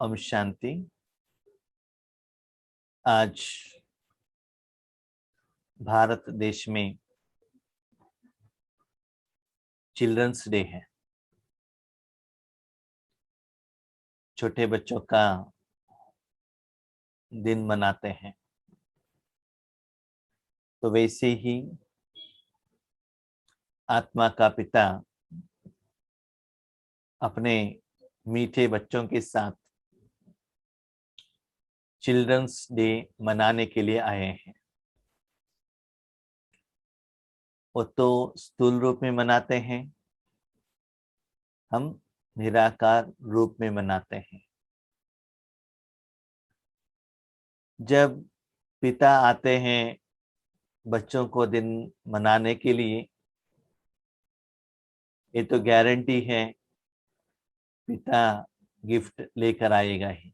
ओम शांति। आज भारत देश में चिल्ड्रंस डे है। छोटे बच्चों का दिन मनाते हैं। तो वैसे ही आत्मा का पिता अपने मीठे बच्चों के साथ चिल्ड्रंस डे मनाने के लिए आए हैं। वो तो स्थूल रूप में मनाते हैं, हम निराकार रूप में मनाते हैं। जब पिता आते हैं बच्चों को दिन मनाने के लिए, ये तो गारंटी है पिता गिफ्ट लेकर आएगा ही।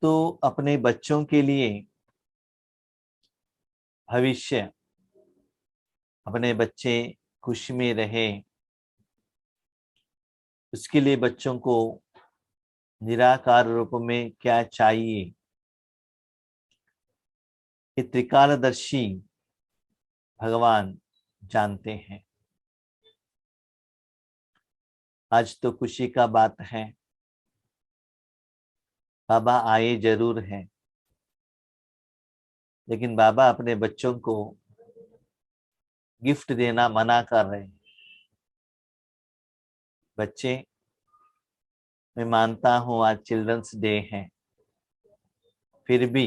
तो अपने बच्चों के लिए भविष्य, अपने बच्चे खुशी में रहे, उसके लिए बच्चों को निराकार रूप में क्या चाहिए, ये त्रिकालदर्शी भगवान जानते हैं। आज तो खुशी का बात है, बाबा आए जरूर हैं, लेकिन बाबा अपने बच्चों को गिफ्ट देना मना कर रहे हैं। बच्चे, मैं मानता हूं आज चिल्ड्रंस डे है, फिर भी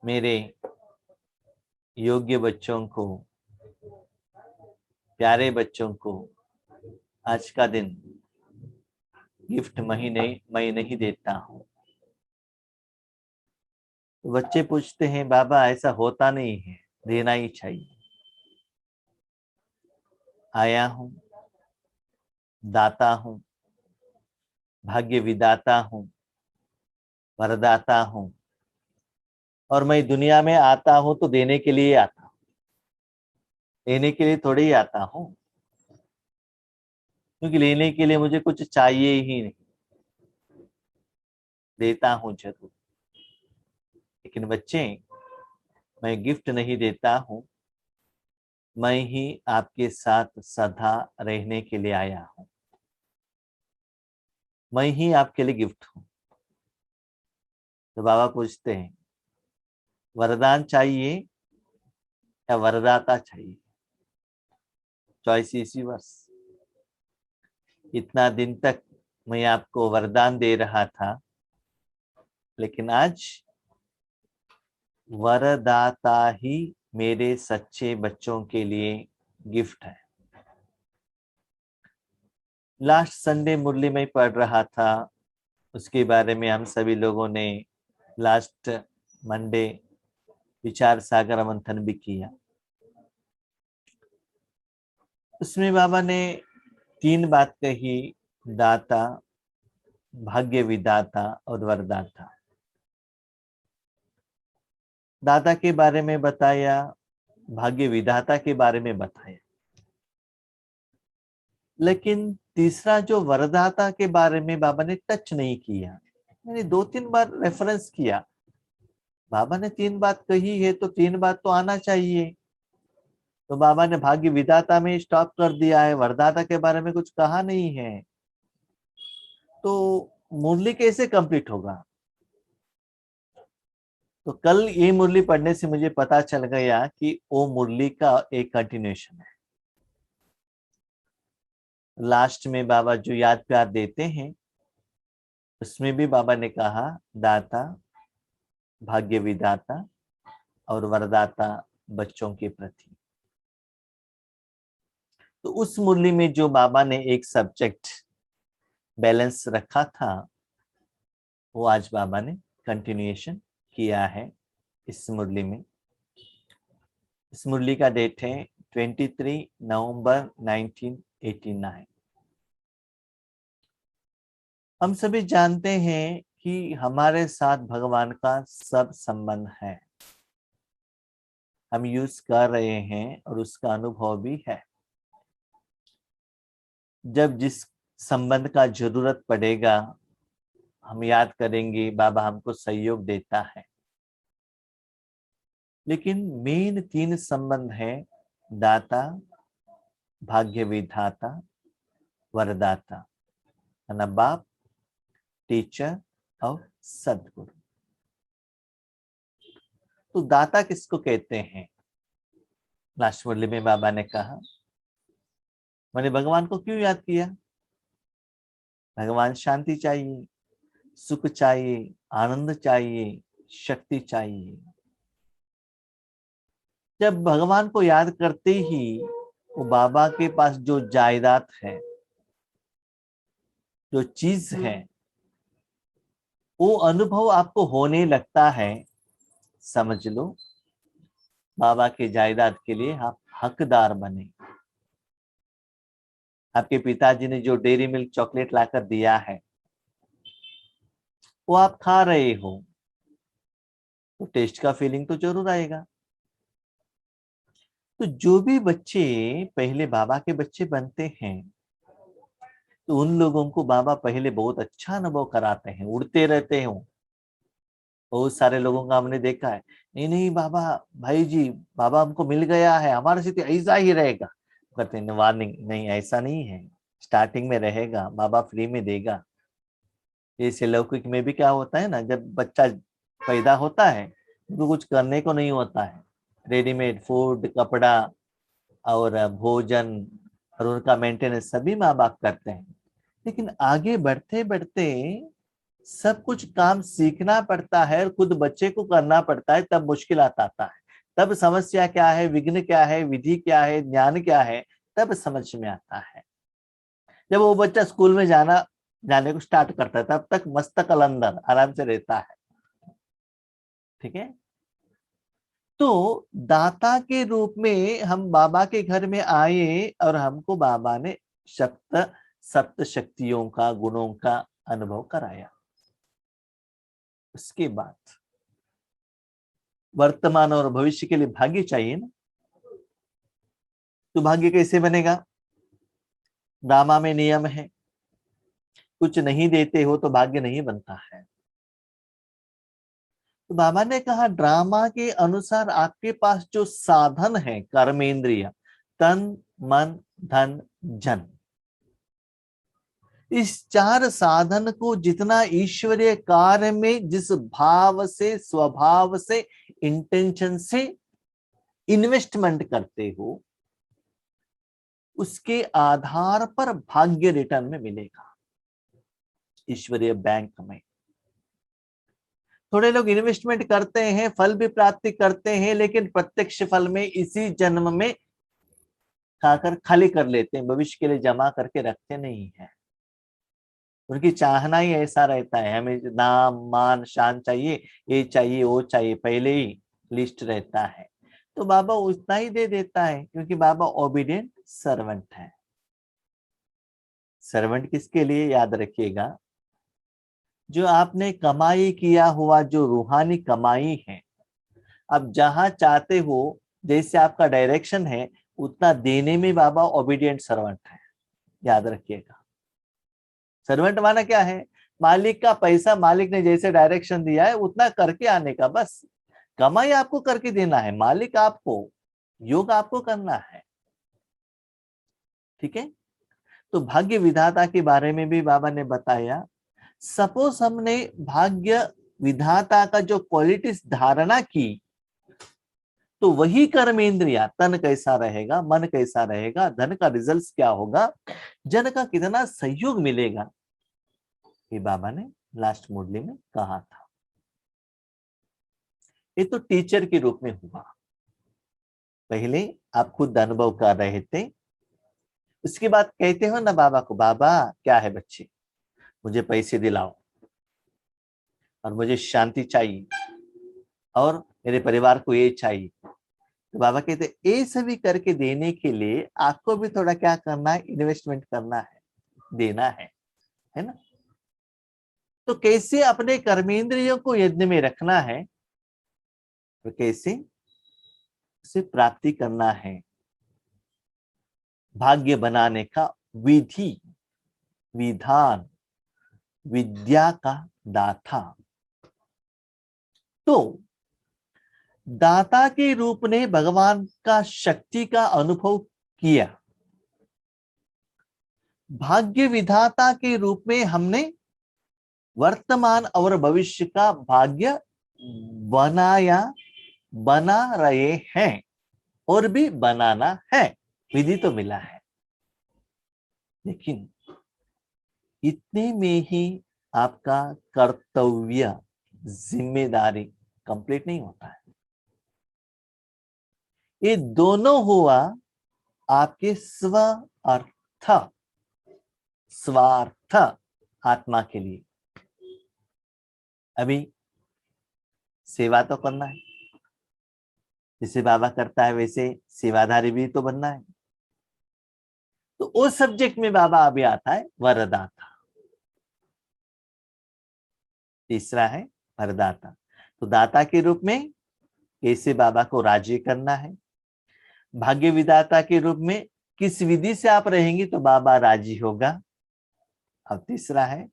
मेरे योग्य बच्चों को, प्यारे बच्चों को आज का दिन गिफ्ट मैं नहीं देता हूं। तो बच्चे पूछते हैं, बाबा ऐसा होता नहीं है, देना ही चाहिए। आया हूं, दाता हूं, भाग्य विदाता हूं, वरदाता हूं, और मैं दुनिया में आता हूं तो देने के लिए आता हूं, लेने के लिए थोड़ी ही आता हूं, क्योंकि लेने के लिए मुझे कुछ चाहिए ही नहीं। देता हूं जरूर, लेकिन बच्चे, मैं गिफ्ट नहीं देता हूं, मैं ही आपके साथ सदा रहने के लिए आया हूं, मैं ही आपके लिए गिफ्ट हूं। तो बाबा पूछते हैं, वरदान चाहिए या वरदाता चाहिए? चॉइस इसी वर्ष। इतना दिन तक मैं आपको वरदान दे रहा था, लेकिन आज वरदाता ही मेरे सच्चे बच्चों के लिए गिफ्ट है। लास्ट संडे मुरली में पढ़ रहा था, उसके बारे में हम सभी लोगों ने लास्ट मंडे विचार सागर मंथन भी किया। उसमें बाबा ने 3 बात कही, दाता, भाग्य विदाता और वरदाता। दाता के बारे में बताया, भाग्य विधाता के बारे में बताया, लेकिन तीसरा जो वरदाता के बारे में बाबा ने टच नहीं किया। मैंने 2-3 बार रेफरेंस किया, बाबा ने 3 बात कही है तो 3 बात तो आना चाहिए। तो बाबा ने भाग्य विधाता में स्टॉप कर दिया है, वरदाता के बारे में कुछ कहा नहीं है, तो मुरली कैसे कंप्लीट होगा? तो कल ये मुरली पढ़ने से मुझे पता चल गया कि वो मुरली का एक कंटिन्यूएशन है। लास्ट में बाबा जो याद प्यार देते हैं, उसमें भी बाबा ने कहा दाता, भाग्य विदाता और वरदाता बच्चों के प्रति। तो उस मुरली में जो बाबा ने एक सब्जेक्ट बैलेंस रखा था, वो आज बाबा ने कंटिन्यूएशन किया है इस मुरली में। इस मुरली का डेट है 23 नवंबर 1989। हम सभी जानते हैं कि हमारे साथ भगवान का सब संबंध है, हम यूज कर रहे हैं और उसका अनुभव भी है। जब जिस संबंध का जरूरत पड़ेगा, हम याद करेंगे बाबा हमको सहयोग देता है। लेकिन मेन 3 संबंध है, दाता, भाग्य विधाता, वरदाता, है ना, बाप, टीचर और सदगुरु। तो दाता किसको कहते हैं? लास्ट मुरली में बाबा ने कहा, मैंने भगवान को क्यों याद किया? भगवान शांति चाहिए, सुख चाहिए, आनंद चाहिए, शक्ति चाहिए। जब भगवान को याद करते ही वो बाबा के पास जो जायदाद है, जो चीज है, वो अनुभव आपको होने लगता है, समझ लो बाबा के जायदाद के लिए आप हकदार बने। आपके पिताजी ने जो डेयरी मिल्क चॉकलेट लाकर दिया है, वो आप खा रहे हो, तो टेस्ट का फीलिंग तो जरूर आएगा। तो जो भी बच्चे पहले बाबा के बच्चे बनते हैं, तो उन लोगों को बाबा पहले बहुत अच्छा अनुभव कराते हैं, उड़ते रहते हैं। बहुत सारे लोगों का हमने देखा है, नहीं नहीं बाबा, भाई जी बाबा हमको मिल गया है, हमारा स्थिति ऐसा ही रहेगा। कहते हैं वार्निंग, नहीं ऐसा नहीं है, स्टार्टिंग में रहेगा, बाबा फ्री में देगा। जैसे लौकिक में भी क्या होता है ना, जब बच्चा पैदा होता है तो कुछ करने को नहीं होता है, रेडीमेड फूड, कपड़ा और भोजन और उनका मेंटेनेंस सभी माँ बाप करते हैं। लेकिन आगे बढ़ते बढ़ते सब कुछ काम सीखना पड़ता है और खुद बच्चे को करना पड़ता है, तब मुश्किल आता है, तब समस्या क्या है, विघ्न क्या है, विधि क्या है, ज्ञान क्या है, तब समझ में आता है। जब वो बच्चा स्कूल में जाने को स्टार्ट करता है, तब तक मस्तक अंदर आराम से रहता है। ठीक है, तो दाता के रूप में हम बाबा के घर में आए और हमको बाबा ने सप्त शक्तियों का, गुणों का अनुभव कराया। उसके बाद वर्तमान और भविष्य के लिए भाग्य चाहिए ना। तो भाग्य कैसे बनेगा? ड्रामा में नियम है, कुछ नहीं देते हो तो भाग्य नहीं बनता है। तो बाबा ने कहा ड्रामा के अनुसार आपके पास जो साधन है, कर्मेंद्रिय, तन, मन, धन, जन, इस 4 साधन को जितना ईश्वरीय कार्य में जिस भाव से, स्वभाव से, इंटेंशन से इन्वेस्टमेंट करते हो, उसके आधार पर भाग्य रिटर्न में मिलेगा ईश्वरीय बैंक में। थोड़े लोग इन्वेस्टमेंट करते हैं, फल भी प्राप्ति करते हैं, लेकिन प्रत्यक्ष फल में इसी जन्म में खाकर खाली कर लेते हैं, भविष्य के लिए जमा करके रखते नहीं है। उनकी चाहना ही ऐसा रहता है, हमें नाम मान शान चाहिए, ये चाहिए वो चाहिए, पहले ही लिस्ट रहता है। तो बाबा उतना ही दे देता है, क्योंकि बाबा ओबीडिएंट सर्वेंट है। सर्वेंट किसके लिए? याद रखिएगा, जो आपने कमाई किया हुआ, जो रूहानी कमाई है, अब जहां चाहते हो, जैसे आपका डायरेक्शन है, उतना देने में बाबा ओबीडिएंट सर्वेंट है। याद रखिएगा, सर्वेंट माना क्या है? मालिक का पैसा मालिक ने जैसे डायरेक्शन दिया है उतना करके आने का, बस। कमाई आपको करके देना है, मालिक आपको, योग आपको करना है। ठीक है, तो भाग्य विधाता के बारे में भी बाबा ने बताया। सपोज हमने भाग्य विधाता का जो क्वालिटीज धारणा की, तो वही कर्मेंद्रिया, तन कैसा रहेगा, मन कैसा रहेगा, धन का रिजल्ट क्या होगा, जन का कितना सहयोग मिलेगा, ये बाबा ने लास्ट मुरली में कहा था। ये तो टीचर के रूप में हुआ, पहले आप खुद अनुभव कर रहे थे। उसके बाद कहते हो ना बाबा को, बाबा क्या है बच्चे, मुझे पैसे दिलाओ और मुझे शांति चाहिए और मेरे परिवार को ये चाहिए। तो बाबा कहते ये सभी करके देने के लिए आपको भी थोड़ा क्या करना है, इन्वेस्टमेंट करना है, देना है ना। तो कैसे अपने कर्मेंद्रियों को यज्ञ में रखना है, तो कैसे उसे प्राप्ति करना है, भाग्य बनाने का विधि विधान, विद्या का दाता। तो दाता के रूप ने भगवान का शक्ति का अनुभव किया, भाग्य विधाता के रूप में हमने वर्तमान और भविष्य का भाग्य बनाया, बना रहे हैं और भी बनाना है। विधि तो मिला है, लेकिन इतने में ही आपका कर्तव्य, जिम्मेदारी कंप्लीट नहीं होता है। ये दोनों हुआ आपके स्वार्थ आत्मा के लिए। अभी सेवा तो करना है, जैसे बाबा करता है वैसे सेवाधारी भी तो बनना है। तो उस सब्जेक्ट में बाबा अभी आता है वरदाता। तीसरा है वरदाता। तो दाता के रूप में कैसे बाबा को राजी करना है, भाग्य विधाता के रूप में किस विधि से आप रहेंगे तो बाबा राजी होगा। अब तीसरा है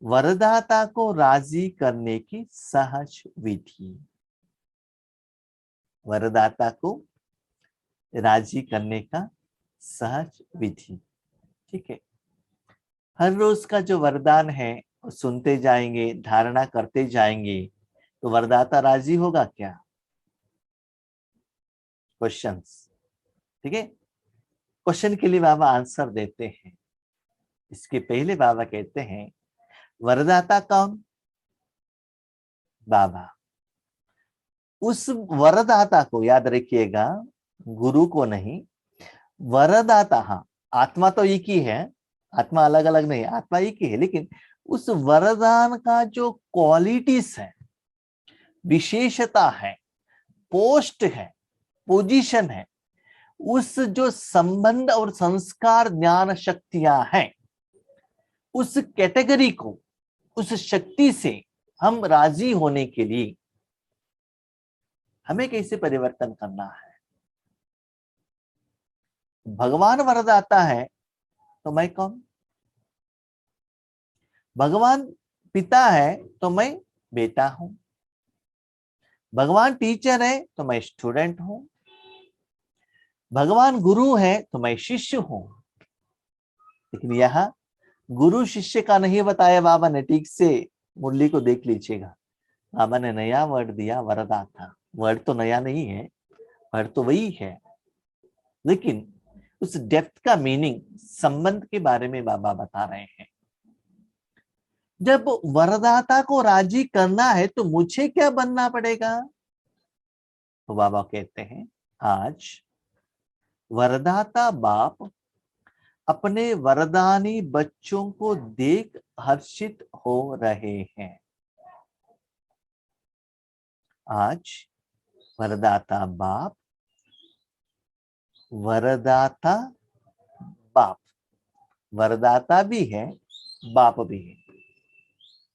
वरदाता को राजी करने की सहज विधि। वरदाता को राजी करने का सहज विधि, ठीक है। हर रोज का जो वरदान है वो सुनते जाएंगे, धारणा करते जाएंगे, तो वरदाता राजी होगा क्या? क्वेश्चंस, ठीक है। क्वेश्चन के लिए बाबा आंसर देते हैं। इसके पहले बाबा कहते हैं वरदाता कौन? बाबा। उस वरदाता को याद रखिएगा, गुरु को नहीं, वरदाता। हाँ, आत्मा तो एक ही है, आत्मा अलग अलग नहीं, आत्मा एक ही है, लेकिन उस वरदान का जो क्वालिटीज है, विशेषता है, पोस्ट है, पोजीशन है, उस जो संबंध और संस्कार ज्ञान शक्तियां हैं, उस कैटेगरी को, उस शक्ति से हम राजी होने के लिए हमें कैसे परिवर्तन करना है। भगवान वरदाता है तो मैं कौन? भगवान पिता है तो मैं बेटा हूं। भगवान टीचर है तो मैं स्टूडेंट हूं। भगवान गुरु है तो मैं शिष्य हूं। लेकिन यहां गुरु शिष्य का नहीं बताया बाबा ने, ठीक से मुरली को देख लीजिएगा। बाबा ने नया वर्ड दिया, वरदाता। वर्ड तो नया नहीं है, वर्ड तो वही है, लेकिन उस डेप्थ का मीनिंग, संबंध के बारे में बाबा बता रहे हैं। जब वरदाता को राजी करना है तो मुझे क्या बनना पड़ेगा? तो बाबा कहते हैं आज वरदाता बाप अपने वरदानी बच्चों को देख हर्षित हो रहे हैं। आज वरदाता बाप, वरदाता बाप, वरदाता भी है, बाप भी है।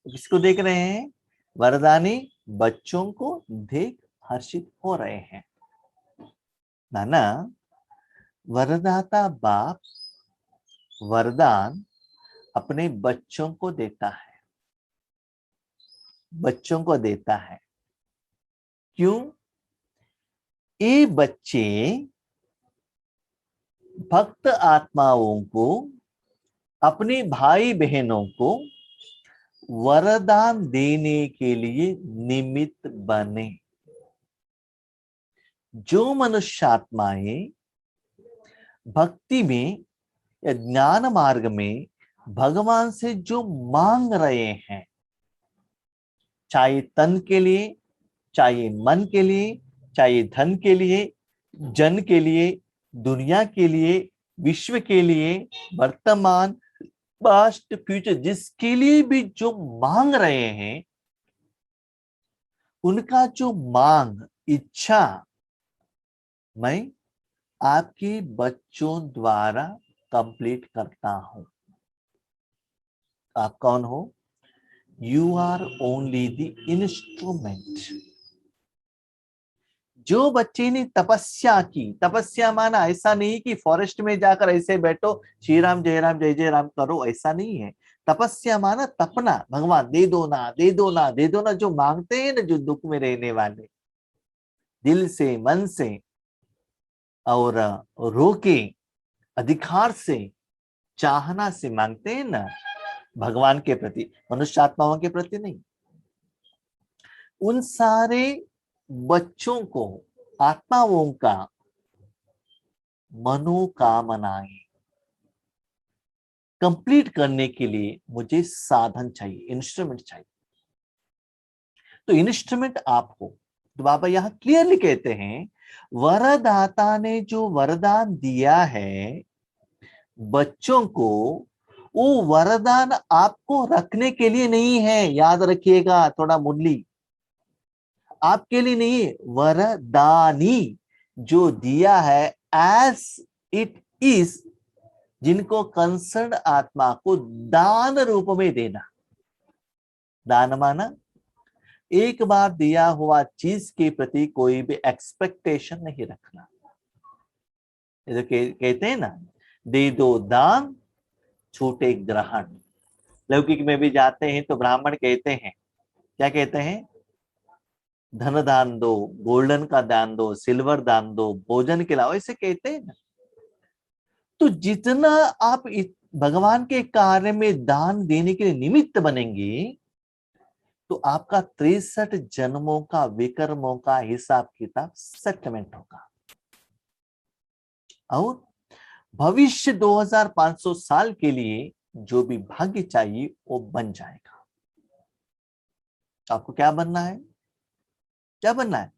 किसको देख रहे हैं? वरदानी बच्चों को देख हर्षित हो रहे हैं। नाना, वरदाता बाप वरदान अपने बच्चों को देता है, बच्चों को देता है। क्यों? ये बच्चे भक्त आत्माओं को, अपने भाई बहनों को वरदान देने के लिए निमित्त बने। जो मनुष्य आत्माएं भक्ति में या ज्ञान मार्ग में भगवान से जो मांग रहे हैं, चाहे तन के लिए, चाहे मन के लिए, चाहे धन के लिए, जन के लिए, दुनिया के लिए, विश्व के लिए, वर्तमान, पास्ट, फ्यूचर, जिसके लिए भी जो मांग रहे हैं, उनका जो मांग, इच्छा मैं आपके बच्चों द्वारा कंप्लीट करता हूं। आप कौन हो? You are only the instrument. जो बच्चे ने तपस्या की, तपस्या माना ऐसा नहीं कि फॉरेस्ट में जाकर ऐसे बैठो श्री राम जय राम जय जय राम करो, ऐसा नहीं है। तपस्या माना तपना, भगवान दे दो ना दे दो ना दे दो ना, जो मांगते हैं ना, जो दुख में रहने वाले दिल से मन से और रोके अधिकार से चाहना से मांगते हैं ना, भगवान के प्रति, मनुष्य आत्माओं के प्रति नहीं। उन सारे बच्चों को, आत्माओं का मनोकामनाएं कंप्लीट करने के लिए मुझे साधन चाहिए, इंस्ट्रूमेंट चाहिए। तो इंस्ट्रूमेंट आप हो। तो बाबा यहां क्लियरली कहते हैं, वरदाता ने जो वरदान दिया है बच्चों को, वो वरदान आपको रखने के लिए नहीं है, याद रखिएगा थोड़ा मुरली, आपके लिए नहीं, वरदानी जो दिया है एज इट इज, जिनको कंसर्न आत्मा को दान रूप में देना। दान माना एक बार दिया हुआ चीज के प्रति कोई भी एक्सपेक्टेशन नहीं रखना। ये तो कहते हैं ना, दे दो दान छूटे ग्रहण। लौकिक में भी जाते हैं तो ब्राह्मण कहते हैं, क्या कहते हैं, धन दान दो, गोल्डन का दान दो, सिल्वर दान दो, भोजन खिलाओ, ऐसे कहते हैं ना। तो जितना आप भगवान के कार्य में दान देने के लिए निमित्त बनेंगे, तो आपका 63 जन्मों का विकर्मों का हिसाब किताब सेटलमेंट होगा, और भविष्य 2500 साल के लिए जो भी भाग्य चाहिए वो बन जाएगा। आपको क्या बनना है, क्या बनना है,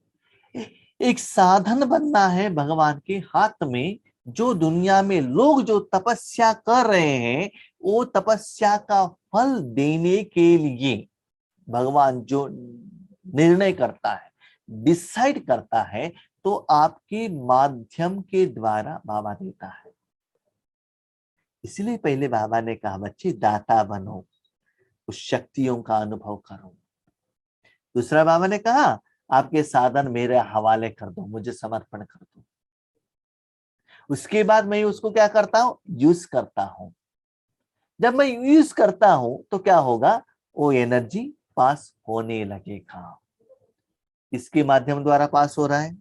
एक साधन बनना है भगवान के हाथ में। जो दुनिया में लोग जो तपस्या कर रहे हैं, वो तपस्या का फल देने के लिए भगवान जो निर्णय करता है, डिसाइड करता है, तो आपके माध्यम के द्वारा बाबा देता है। इसलिए पहले बाबा ने कहा, बच्चे दाता बनो, उस शक्तियों का अनुभव करो। दूसरा बाबा ने कहा, आपके साधन मेरे हवाले कर दो, मुझे समर्पण कर दो। उसके बाद मैं उसको क्या करता हूं, यूज करता हूं। जब मैं यूज करता हूं तो क्या होगा, वो एनर्जी पास होने लगेगा। इसके माध्यम द्वारा पास हो रहा है,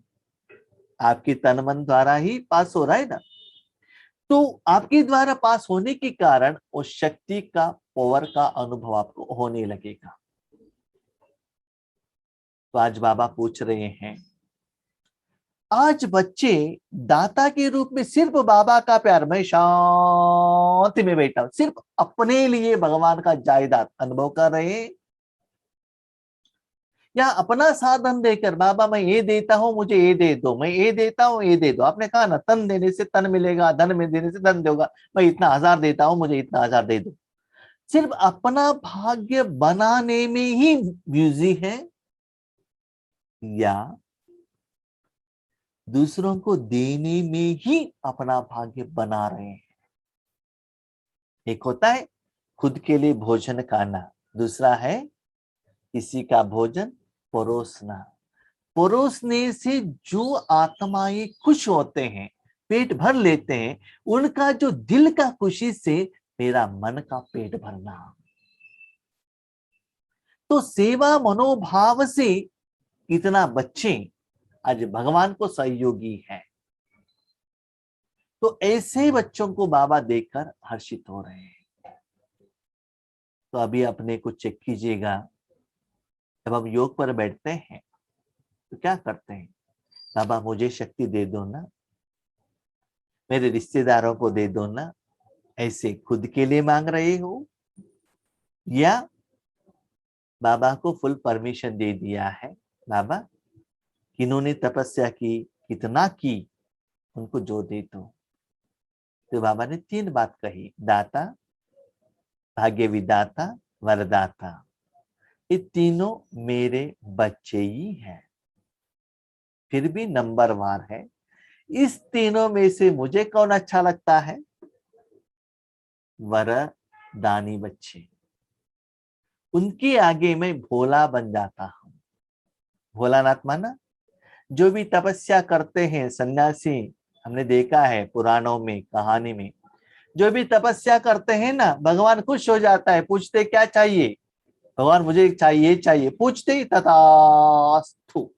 आपके तन मन द्वारा ही पास हो रहा है ना। तो आपके द्वारा पास होने के कारण उस शक्ति का, पावर का अनुभव आपको होने लगेगा। तो आज बाबा पूछ रहे हैं, आज बच्चे दाता के रूप में सिर्फ बाबा का प्यार, मैं शांति में बैठा हूं, सिर्फ अपने लिए भगवान का जायदाद अनुभव कर रहे हैं, या अपना साधन देकर, बाबा मैं ये देता हूं मुझे ये दे दो, मैं ये देता हूं ये दे दो। आपने कहा ना, तन देने से तन मिलेगा, धन में देने से धन देगा, मैं इतना 1000 देता हूं मुझे इतना 1000 दे दो। सिर्फ अपना भाग्य बनाने में ही बिजी है, या दूसरों को देने में ही अपना भाग्य बना रहे हैं। एक होता है खुद के लिए भोजन खाना, दूसरा है किसी का भोजन परोसना। परोसने से जो आत्माएं खुश होते हैं, पेट भर लेते हैं, उनका जो दिल का खुशी से मेरा मन का पेट भरना। तो सेवा मनोभाव से कितना बच्चे आज भगवान को सहयोगी हैं। तो ऐसे बच्चों को बाबा देखकर हर्षित हो रहे हैं। तो अभी अपने को चेक कीजिएगा, जब हम योग पर बैठते हैं तो क्या करते हैं, बाबा मुझे शक्ति दे दो ना, मेरे रिश्तेदारों को दे दो ना, ऐसे खुद के लिए मांग रहे हो, या बाबा को फुल परमिशन दे दिया है, बाबा किन्होंने तपस्या की, कितना की, उनको जो दे दो। तो बाबा ने 3 बात कही, दाता, भाग्य विदाता, वरदाता। ये तीनों मेरे बच्चे ही हैं। फिर भी नंबर वार है, इस तीनों में से मुझे कौन अच्छा लगता है, वरदानी बच्चे। उनके आगे मैं भोला बन जाता हूं। भोलानाथ माना जो भी तपस्या करते हैं सन्यासी, हमने देखा है पुराणों में, कहानी में, जो भी तपस्या करते हैं ना, भगवान खुश हो जाता है। पूछते क्या चाहिए, भगवान मुझे चाहिए चाहिए, पूछते ही तथास्तु,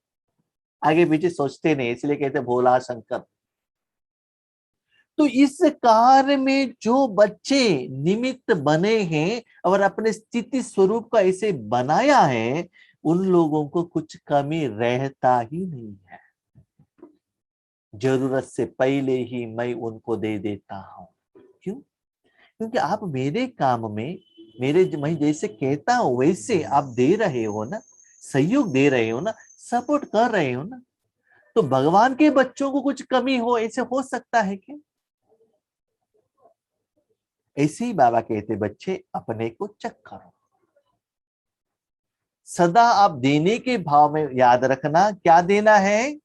आगे पीछे सोचते नहीं, इसलिए कहते भोला शंकर। तो इस कार्य में जो बच्चे निमित्त बने हैं और अपने स्थिति स्वरूप का ऐसे बनाया है, उन लोगों को कुछ कमी रहता ही नहीं है। जरूरत से पहले ही मैं उनको दे देता हूं। क्यों? क्योंकि आप मेरे काम में, मैं जैसे कहता हूं वैसे आप दे रहे हो ना, सहयोग दे रहे हो ना, सपोर्ट कर रहे हो ना। तो भगवान के बच्चों को कुछ कमी हो, ऐसे हो सकता है क्या? ऐसे ही बाबा कहते बच्चे अपने को चेक करो। सदा आप देने के भाव में याद रखना, क्या देना है?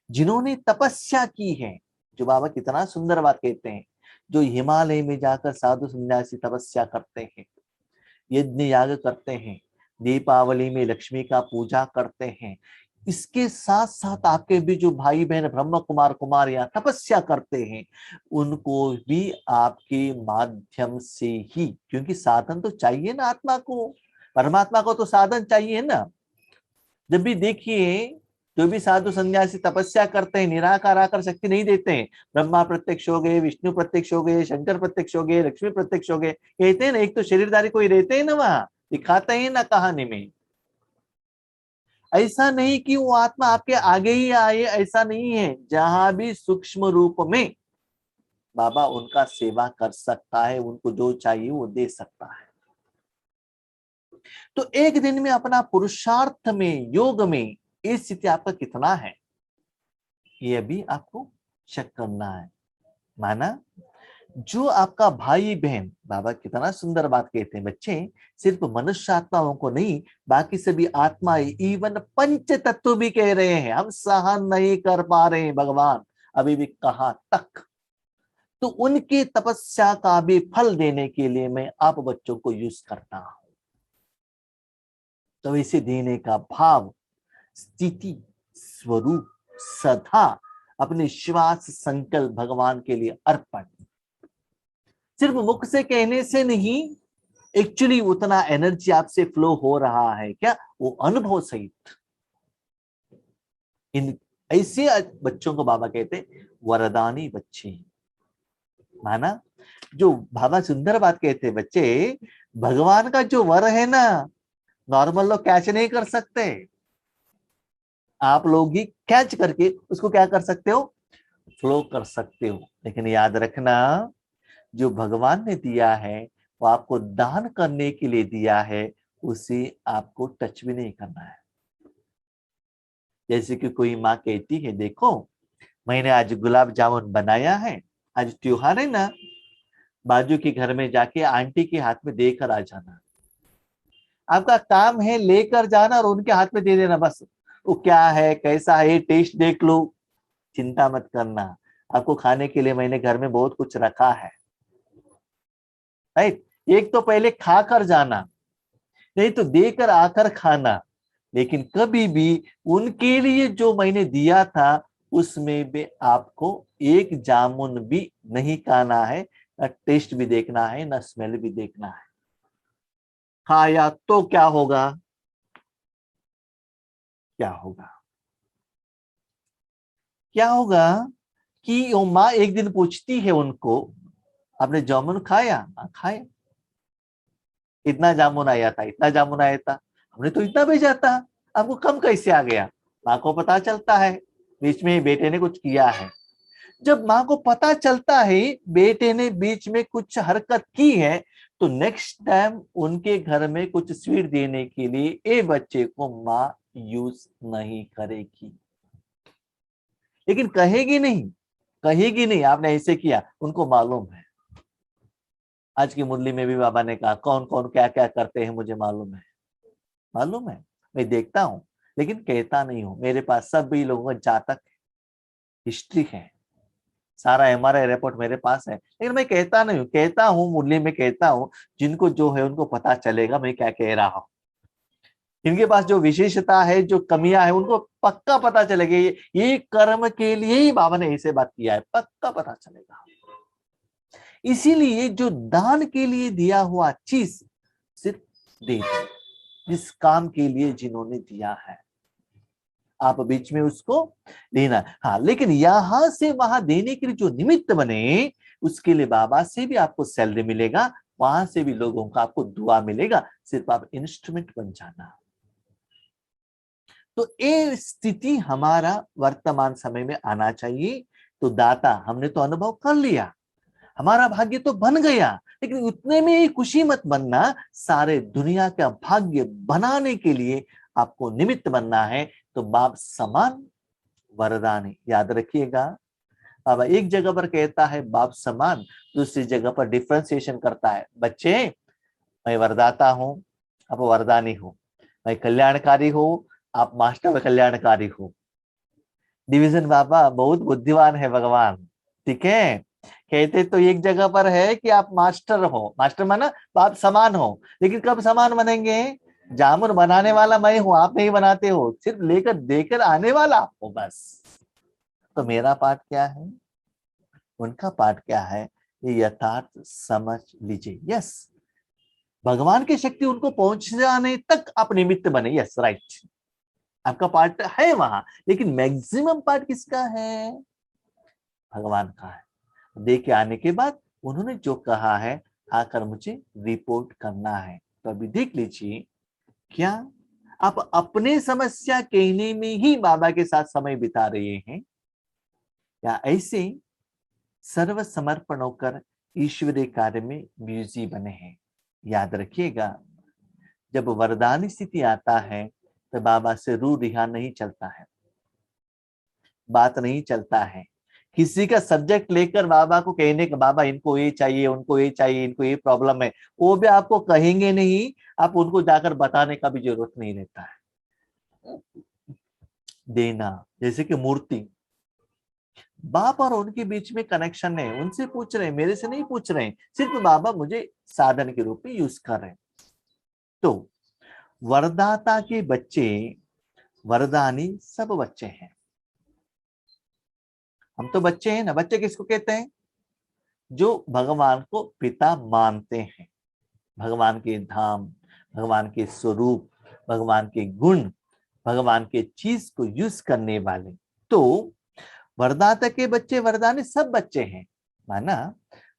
जिन्होंने तपस्या की है, जो बाबा कितना सुंदर बात कहते हैं, जो हिमालय में जाकर साधु सन्यासी तपस्या करते हैं, यज्ञ याग करते हैं, दीपावली में लक्ष्मी का पूजा करते हैं, इसके साथ साथ आपके भी जो भाई बहन ब्रह्म कुमार कुमारियां तपस्या करते हैं, उनको भी आपके माध्यम से ही, क्योंकि साधन तो चाहिए ना आत्मा को, परमात्मा को तो साधन चाहिए ना। जब भी देखिए, जो भी साधु सन्यासी तपस्या करते हैं, निराकार आकर शक्ति नहीं देते हैं, ब्रह्मा प्रत्यक्ष हो गए, विष्णु प्रत्यक्ष हो गए, शंकर प्रत्यक्ष हो गए, लक्ष्मी प्रत्यक्ष हो गए, कहते हैं ना, एक तो शरीरधारी कोई रहते हैं ना वहां, दिखाते हैं ना कहानी में। ऐसा नहीं कि वो आत्मा आपके आगे ही आए, ऐसा नहीं है। जहां भी सूक्ष्म रूप में बाबा उनका सेवा कर सकता है, उनको जो चाहिए वो दे सकता है। तो एक दिन में अपना पुरुषार्थ में, योग में, ये स्थिति आपका कितना है, ये भी आपको चेक करना है। माना जो आपका भाई बहन, बाबा कितना सुंदर बात कहते हैं बच्चे, सिर्फ मनुष्य आत्माओं को नहीं, बाकी सभी आत्माएं, इवन पंच तत्व भी कह रहे हैं हम सहन नहीं कर पा रहे हैं भगवान, अभी भी कहां तक। तो उनकी तपस्या का भी फल देने के लिए मैं आप बच्चों को यूज करता हूं। तो इसे देने का भाव, स्थिति, स्वरूप, सदा अपने श्वास संकल्प भगवान के लिए अर्पण, सिर्फ मुख से कहने से नहीं, एक्चुअली उतना एनर्जी आपसे फ्लो हो रहा है क्या, वो अनुभव सहित। इन ऐसे बच्चों को बाबा कहते वरदानी बच्चे। माना जो बाबा सुंदर बात कहते बच्चे, भगवान का जो वर है ना, नॉर्मल लोग कैच नहीं कर सकते, आप लोग ही कैच करके उसको क्या कर सकते हो, फ्लो कर सकते हो। लेकिन याद रखना, जो भगवान ने दिया है वो आपको दान करने के लिए दिया है, उसे आपको टच भी नहीं करना है। जैसे कि कोई माँ कहती है, देखो मैंने आज गुलाब जामुन बनाया है, आज त्योहार है ना, बाजू के घर में जाके आंटी के हाथ में देकर आ जाना। आपका काम है लेकर जाना और उनके हाथ में दे देना, बस वो क्या है कैसा है टेस्ट देख लो, चिंता मत करना, आपको खाने के लिए मैंने घर में बहुत कुछ रखा है। राइट, एक तो पहले खा कर जाना, नहीं तो देकर आकर खाना। लेकिन कभी भी उनके लिए जो मैंने दिया था उसमें भी आपको एक जामुन भी नहीं खाना है, ना टेस्ट भी देखना है, ना स्मेल भी देखना है। खाया तो क्या होगा, क्या होगा, क्या होगा कि वो माँ एक दिन पूछती है उनको, आपने जामुन खाया? हाँ, खाया। इतना जामुन आया था, इतना जामुन आया था, हमने तो इतना भेजा था, आपको कम कैसे आ गया? माँ को पता चलता है बीच में बेटे ने कुछ किया है। जब माँ को पता चलता है बेटे ने बीच में कुछ हरकत की है, तो नेक्स्ट टाइम उनके घर में कुछ स्वीट देने के लिए ए बच्चे को माँ यूज नहीं करेगी। लेकिन कहेगी नहीं, कहेगी नहीं आपने ऐसे किया, उनको मालूम है। आज की मुरली में भी बाबा ने कहा कौन कौन क्या क्या करते हैं मुझे मालूम है, मालूम है, मैं देखता हूं, लेकिन कहता नहीं हूं। मेरे पास सभी लोगों का जातक हिस्ट्री है, सारा एमआरआई रिपोर्ट मेरे पास है, लेकिन मैं कहता नहीं हूं। कहता हूं मुरली में कहता हूं, जिनको जो है उनको पता चलेगा मैं क्या कह रहा हूं। इनके पास जो विशेषता है, जो कमियां है, उनको पक्का पता चलेगा ये कर्म के लिए ही बाबा ने ऐसे बात किया है, पक्का पता चलेगा। इसीलिए जो दान के लिए दिया हुआ चीज सिर्फ दे दो, जिस काम के लिए जिन्होंने दिया है, आप बीच में उसको देना। हाँ, लेकिन यहां से वहां देने के लिए जो निमित्त बने, उसके लिए बाबा से भी आपको सैलरी मिलेगा, वहां से भी लोगों का आपको दुआ मिलेगा, सिर्फ आप इंस्ट्रूमेंट बन जाना। तो ये स्थिति हमारा वर्तमान समय में आना चाहिए। तो दाता हमने तो अनुभव कर लिया, हमारा भाग्य तो बन गया, लेकिन उतने में ही खुशी मत बनना, सारे दुनिया का भाग्य बनाने के लिए आपको निमित्त बनना है। तो बाप समान वरदान, याद रखिएगा। बाबा एक जगह पर कहता है बाप समान, दूसरी जगह पर डिफरेंशिएशन करता है। बच्चे, मैं वरदाता हूं, आप वरदानी हो। मैं कल्याणकारी हूं, आप मास्टर कल्याणकारी हो। डिवीजन बाबा बहुत बुद्धिमान है भगवान, ठीक है। कहते तो एक जगह पर है कि आप मास्टर हो, मास्टर माना आप समान हो, लेकिन कब समान बनेंगे? जामुन बनाने वाला मैं हूं, आप नहीं बनाते हो, सिर्फ लेकर देकर आने वाला हो बस। तो मेरा पार्ट क्या है, उनका पार्ट क्या है, ये यथार्थ समझ लीजिए। यस, भगवान की शक्ति उनको पहुंचाने तक आप निमित्त बने। यस, राइट, आपका पार्ट है वहां, लेकिन मैक्सिमम पार्ट किसका है? भगवान का है। दे के आने के बाद उन्होंने जो कहा है, आकर मुझे रिपोर्ट करना है। तो अभी देख लीजिए, क्या आप अपने समस्या कहने में ही बाबा के साथ समय बिता रहे हैं, या ऐसे सर्व समर्पण होकर ईश्वरीय कार्य में बिजी बने हैं? याद रखिएगा, जब वरदानी स्थिति आता है तो बाबा से रू रिहा नहीं चलता है, बात नहीं चलता है। किसी का सब्जेक्ट लेकर बाबा को कहने का, बाबा इनको ये चाहिए, उनको ये चाहिए, इनको ये प्रॉब्लम है, वो भी आपको कहेंगे नहीं, आप उनको जाकर बताने का भी जरूरत नहीं रहता है। देना, जैसे कि मूर्ति, बाप और उनके बीच में कनेक्शन है, उनसे पूछ रहे हैं, मेरे से नहीं पूछ रहे हैं, सिर्फ बाबा मुझे साधन के रूप में यूज कर रहे हैं। तो वरदाता के बच्चे, वरदानी सब बच्चे हैं। हम तो बच्चे हैं ना। बच्चे किसको कहते हैं? जो भगवान को पिता मानते हैं, भगवान के धाम, भगवान के स्वरूप, भगवान के गुण, भगवान के चीज को यूज करने वाले। तो वरदाता के बच्चे, वरदानी सब बच्चे हैं। माना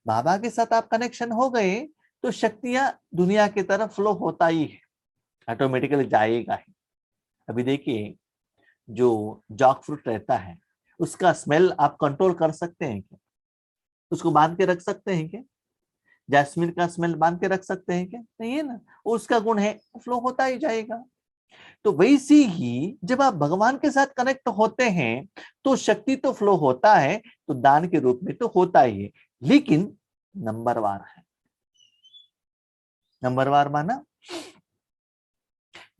बाबा के साथ आप कनेक्शन हो गए तो शक्तियां दुनिया की तरफ फ्लो होता ही है, ऑटोमेटिकली जाएगा ही। अभी देखिए, जो जॉक फ्रूट रहता है, उसका स्मेल आप कंट्रोल कर सकते हैं क्या? उसको बांध के रख सकते हैं क्या? जैस्मिन का स्मेल बांध के रख सकते हैं क्या? नहीं है ना, उसका गुण है, फ्लो होता ही जाएगा। तो वैसे ही जब आप भगवान के साथ कनेक्ट होते हैं तो शक्ति तो फ्लो होता है, तो दान के रूप में तो होता ही है, लेकिन नंबरवार है। नंबरवार माना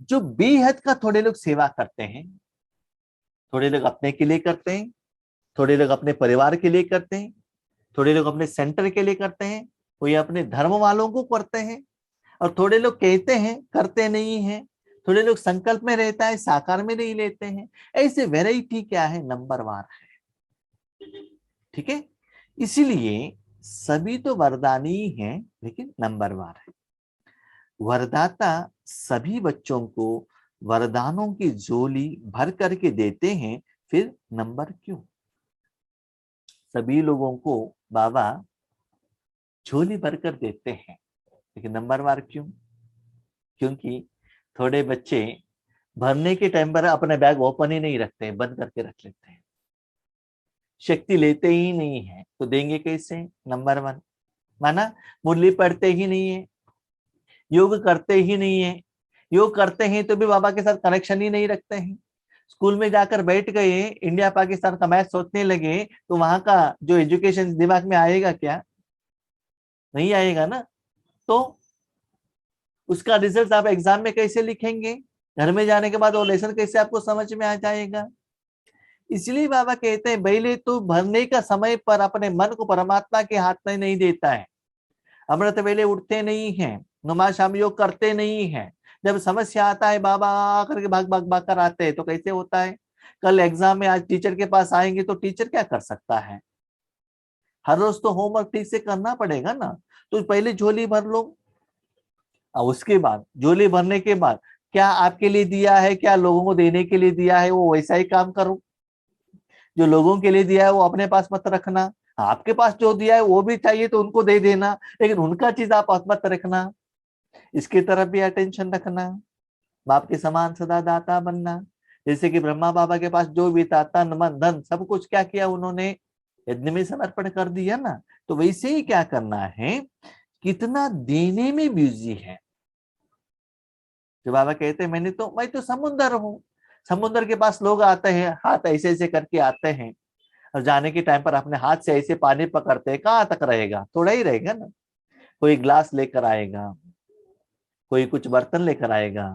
जो बेहद का थोड़े लोग सेवा करते हैं, थोड़े लोग अपने के लिए करते हैं, थोड़े लोग अपने परिवार के लिए करते हैं, थोड़े लोग अपने सेंटर के लिए करते हैं, कोई अपने धर्म वालों को करते हैं, और थोड़े लोग कहते हैं करते नहीं हैं, थोड़े लोग संकल्प में रहता है साकार में नहीं लेते हैं। ऐसे वैरायटी क्या है, नंबरवार है, ठीक है। इसीलिए सभी तो वरदानी ही हैं, लेकिन नंबरवार है। वरदाता सभी बच्चों को वरदानों की झोली भर करके देते हैं, फिर नंबर क्यों? सभी लोगों को बाबा झोली भरकर देते हैं, लेकिन नंबरवार क्यों? क्योंकि थोड़े बच्चे भरने के टाइम पर अपने बैग ओपन ही नहीं रखते, बंद करके रख लेते हैं, शक्ति लेते ही नहीं है, तो देंगे कैसे? Number one. माना मुरली पढ़ते ही नहीं है, योग करते ही नहीं है, योग करते हैं तो भी बाबा के साथ कनेक्शन ही नहीं रखते हैं। स्कूल में जाकर बैठ गए, इंडिया पाकिस्तान का मैच सोचने लगे, तो वहां का जो एजुकेशन दिमाग में आएगा क्या? नहीं आएगा ना। तो उसका रिजल्ट आप एग्जाम में कैसे लिखेंगे? घर में जाने के बाद वो लेसन कैसे आपको समझ में आ जाएगा? इसलिए बाबा कहते हैं, पहले तो भरने का समय पर अपने मन को परमात्मा के हाथ में नहीं देता है। अमृत वेले उठते नहीं है, नमाज शाम योग करते नहीं है, जब समस्या आता है बाबा करके भाग भाग भाग कर आते हैं, तो कैसे होता है? कल एग्जाम में आज टीचर के पास आएंगे तो टीचर क्या कर सकता है? हर रोज तो होमवर्क ठीक से करना पड़ेगा ना। तो पहले झोली भर लो, और उसके बाद झोली भरने के बाद क्या आपके लिए दिया है, क्या लोगों को देने के लिए दिया है, वो वैसा ही काम करो। जो लोगों के लिए दिया है वो अपने पास मत रखना, आपके पास जो दिया है वो भी चाहिए तो उनको दे देना, लेकिन उनका चीज आप मत रखना। इसकी तरफ भी अटेंशन रखना। बाप के समान सदा दाता बनना। जैसे कि ब्रह्मा बाबा के पास जो भी था, तन मन धन सब कुछ क्या किया उन्होंने? यज्ञ में समर्पण कर दिया ना। तो वैसे ही क्या करना है, कितना देने में बिजी है। जो बाबा कहते हैं मैं तो समुद्र हूँ। समुद्र के पास लोग आते हैं, हाथ ऐसे ऐसे करके आते हैं, और जाने के टाइम पर अपने हाथ से ऐसे पानी पकड़ते हैं, कहाँ तक रहेगा? थोड़ा ही रहेगा ना। कोई ग्लास लेकर आएगा, कोई कुछ बर्तन लेकर आएगा,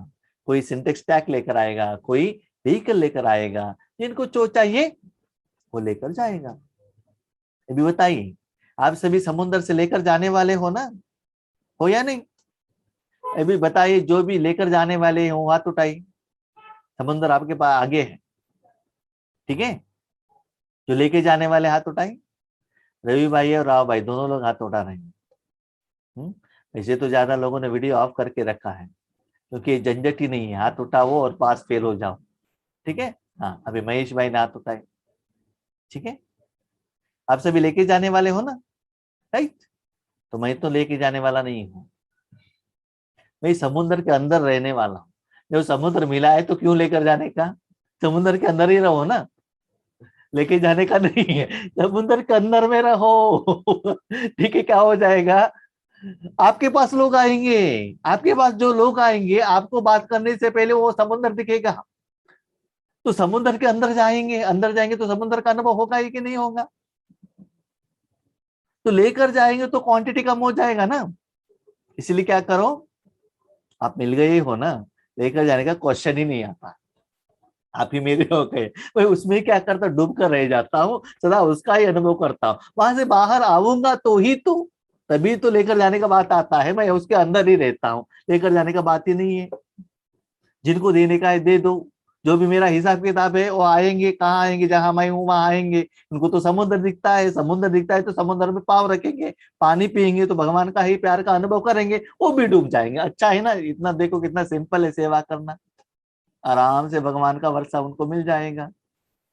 कोई सिंटेक्स टैंक लेकर आएगा, कोई व्हीकल लेकर आएगा, जिनको जो चाहिए वो लेकर जाएगा। अभी बताइए, आप सभी समुद्र से लेकर जाने वाले हो ना, हो या नहीं? अभी बताइए, जो भी लेकर जाने वाले हो हाथ उठाइए। समुद्र आपके पास आगे है, ठीक है? जो लेके जाने वाले हाथ उठाइए। रवि भाई और राव भाई दोनों लोग हाथ उठा रहे हैं। वैसे तो ज्यादा लोगों ने वीडियो ऑफ करके रखा है, क्योंकि झंझट ही नहीं है, हाथ उठाओ और पास फेल हो जाओ। ठीक है? हाँ, अभी महेश भाई ने हाथ उठाए। ठीक है? आप सभी लेके जाने वाले हो ना, राइट? तो मैं तो लेके जाने वाला नहीं हूँ, मैं समुद्र के अंदर रहने वाला हूँ। जब समुद्र मिला है तो क्यों लेकर जाने का? समुद्र के अंदर ही रहो ना, लेके जाने का नहीं है। समुद्र के अंदर में रहो। ठीक है? क्या हो जाएगा? आपके पास लोग आएंगे, आपके पास जो लोग आएंगे आपको बात करने से पहले वो समुद्र दिखेगा। तो समुद्र के अंदर जाएंगे तो समुद्र का अनुभव होगा ही कि नहीं होगा? तो लेकर जाएंगे तो क्वांटिटी कम हो जाएगा ना। इसलिए क्या करो, आप मिल गए हो ना, लेकर जाने का क्वेश्चन ही नहीं आता। आप ही मेरे हो गए, मैं उसमें क्या करता, डूब कर रह जाता हूँ, सदा उसका ही अनुभव करता हूँ। वहां से बाहर आऊंगा तो ही तो, तभी तो लेकर जाने का बात आता है। मैं उसके अंदर ही रहता हूँ, लेकर जाने का बात ही नहीं है। जिनको देने का है दे दो। जो भी मेरा हिसाब किताब है वो आएंगे, कहाँ आएंगे? जहां मैं हूं वहां आएंगे। उनको तो समुद्र दिखता है, समुद्र दिखता है तो समुद्र में पाँव रखेंगे, पानी पिएंगे तो भगवान का ही प्यार का अनुभव करेंगे, वो भी डूब जाएंगे। अच्छा है ना? इतना देखो कितना सिंपल है सेवा करना। आराम से भगवान का वर्षा उनको मिल जाएगा।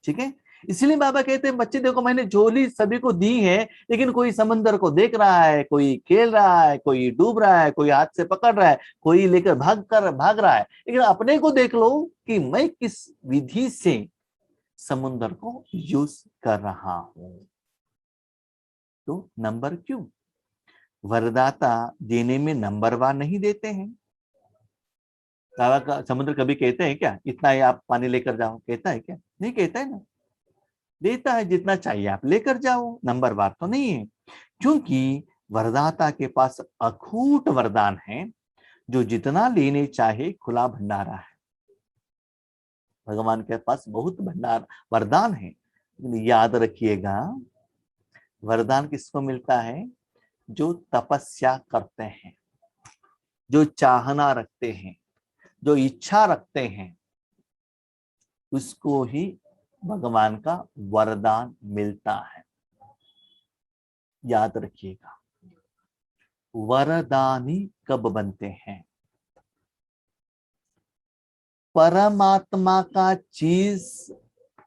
ठीक है? इसलिए बाबा कहते हैं, बच्चे देखो मैंने झोली सभी को दी है, लेकिन कोई समंदर को देख रहा है, कोई खेल रहा है, कोई डूब रहा है, कोई हाथ से पकड़ रहा है, कोई लेकर भाग रहा है। लेकिन अपने को देख लो कि मैं किस विधि से समुद्र को यूज कर रहा हूं। तो नंबर क्यों? वरदाता देने में नंबरवार नहीं देते हैं। बाबा का समुद्र कभी कहते हैं क्या इतना ही आप पानी लेकर जाओ? कहता है क्या? नहीं कहता है ना। देता है जितना चाहिए आप लेकर जाओ, नंबरवार तो नहीं है। क्योंकि वरदाता के पास अखूट वरदान है, जो जितना लेने चाहे खुला भंडारा है। भगवान के पास बहुत भंडार वरदान है। याद रखिएगा, वरदान किसको मिलता है? जो तपस्या करते हैं, जो चाहना रखते हैं, जो इच्छा रखते हैं, उसको ही भगवान का वरदान मिलता है। याद रखिएगा, वरदानी कब बनते हैं? परमात्मा का चीज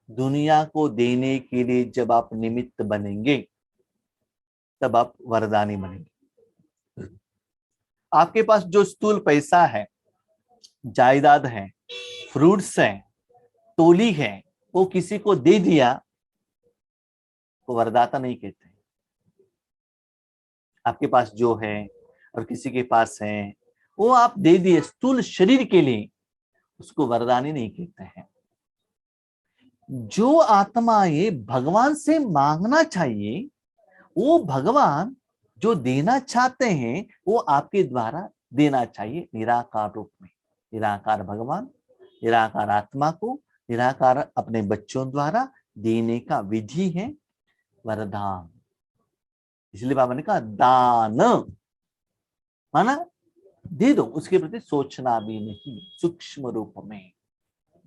दुनिया को देने के लिए जब आप निमित्त बनेंगे, तब आप वरदानी बनेंगे। आपके पास जो स्थूल पैसा है, जायदाद है, फ्रूट्स है, तोली है, वो किसी को दे दिया तो वरदाता नहीं कहते। आपके पास जो है और किसी के पास है, वो आप दे दिए स्थूल शरीर के लिए, उसको वरदानी नहीं कहते हैं। जो आत्मा ये भगवान से मांगना चाहिए, वो भगवान जो देना चाहते हैं वो आपके द्वारा देना चाहिए निराकार रूप में। निराकार भगवान निराकार आत्मा को निराकार अपने बच्चों द्वारा देने का विधि है वरदान। इसलिए बाबा ने कहा दान, माना दे दो, उसके प्रति सोचना भी नहीं, सूक्ष्म रूप में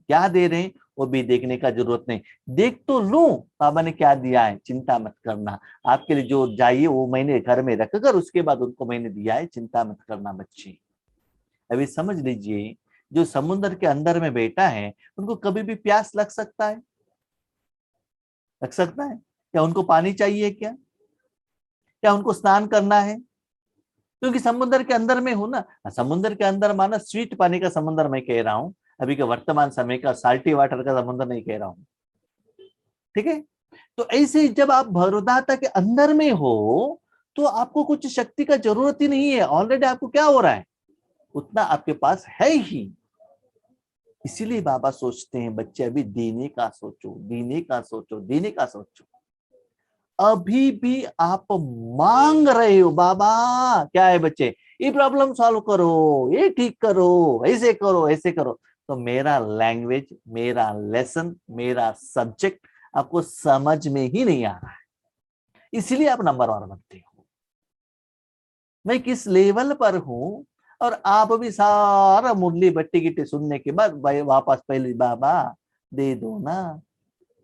क्या दे रहे हैं वो भी देखने का जरूरत नहीं। देख तो लूं बाबा ने क्या दिया है, चिंता मत करना, आपके लिए जो चाहिए वो मैंने घर में रखकर उसके बाद उनको मैंने दिया है, चिंता मत करना बच्चे। अभी समझ लीजिए, जो समुद्र के अंदर में बैठा है उनको कभी भी प्यास लग सकता है, लग सकता है क्या? उनको पानी चाहिए क्या? क्या उनको स्नान करना है? क्योंकि समुद्र के अंदर में हूं ना। समुद्र के अंदर माना स्वीट पानी का समुद्र मैं कह रहा हूं, अभी के वर्तमान समय का साल्टी वाटर का समुद्र नहीं कह रहा हूं, ठीक है? तो ऐसे जब आप भवदाता के अंदर में हो तो आपको कुछ शक्ति का जरूरत ही नहीं है, ऑलरेडी आपको क्या हो रहा है उतना आपके पास है ही। इसीलिए बाबा सोचते हैं बच्चे अभी देने का सोचो, देने का सोचो, देने का सोचो। अभी भी आप मांग रहे हो बाबा, क्या है बच्चे, ये प्रॉब्लम सॉल्व करो, ये ठीक करो, ऐसे करो, ऐसे करो। तो मेरा लैंग्वेज, मेरा लेसन, मेरा सब्जेक्ट आपको समझ में ही नहीं आ रहा है, इसलिए आप नंबर 1 बनते हो। मैं किस लेवल पर हूं, और आप भी सारा मुरली बट्टी गिट्टी सुनने के बाद वापस पहले बाबा दे दो ना।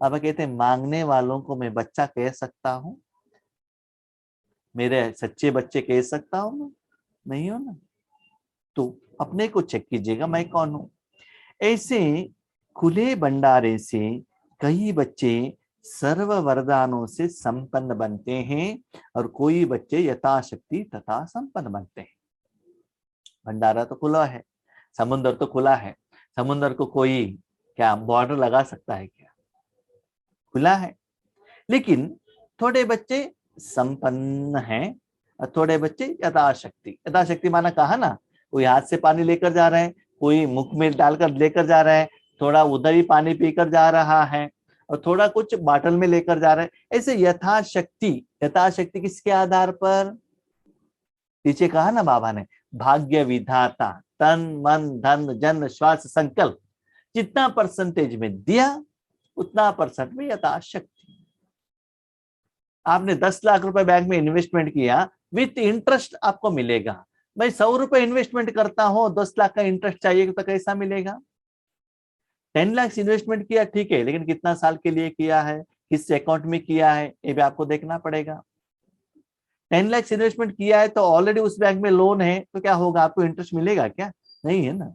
बाबा कहते हैं मांगने वालों को मैं बच्चा कह सकता हूं, मेरे सच्चे बच्चे कह सकता हूं ना? नहीं हो ना। तो अपने को चेक कीजिएगा मैं कौन हूं। ऐसे खुले भंडारे से कई बच्चे सर्व वरदानों से संपन्न बनते हैं और कोई बच्चे यथाशक्ति तथा संपन्न बनते हैं। भंडारा तो खुला है, समुद्र तो खुला है, समुद्र को कोई क्या बॉर्डर लगा सकता है क्या? खुला है। लेकिन थोड़े बच्चे संपन्न हैं और थोड़े बच्चे यथाशक्ति, यथाशक्ति माना कहा ना, कोई हाथ से पानी लेकर जा रहा है, कोई मुख में डालकर लेकर जा रहा है, थोड़ा उधर ही पानी पीकर जा रहा है और थोड़ा कुछ बाटल में लेकर जा रहा है। ऐसे यथाशक्ति, यथाशक्ति किसके आधार पर? पीछे कहा ना बाबा ने, भाग्य विधाता, तन मन धन जन श्वास संकल्प, जितना परसेंटेज में दिया उतना परसेंट में यथाशक्ति। आपने 10 लाख रुपए बैंक में इन्वेस्टमेंट किया, विथ इंटरेस्ट आपको मिलेगा। मैं 100 रुपए इन्वेस्टमेंट करता हूं, 10 लाख का इंटरेस्ट चाहिए तो कैसा मिलेगा? 10 लाख इन्वेस्टमेंट किया ठीक है, लेकिन कितना साल के लिए किया है, किस अकाउंट में किया है, ये भी आपको देखना पड़ेगा। 10 लाख इन्वेस्टमेंट किया है तो ऑलरेडी उस बैंक में लोन है, तो क्या होगा, आपको इंटरेस्ट मिलेगा क्या? नहीं है ना,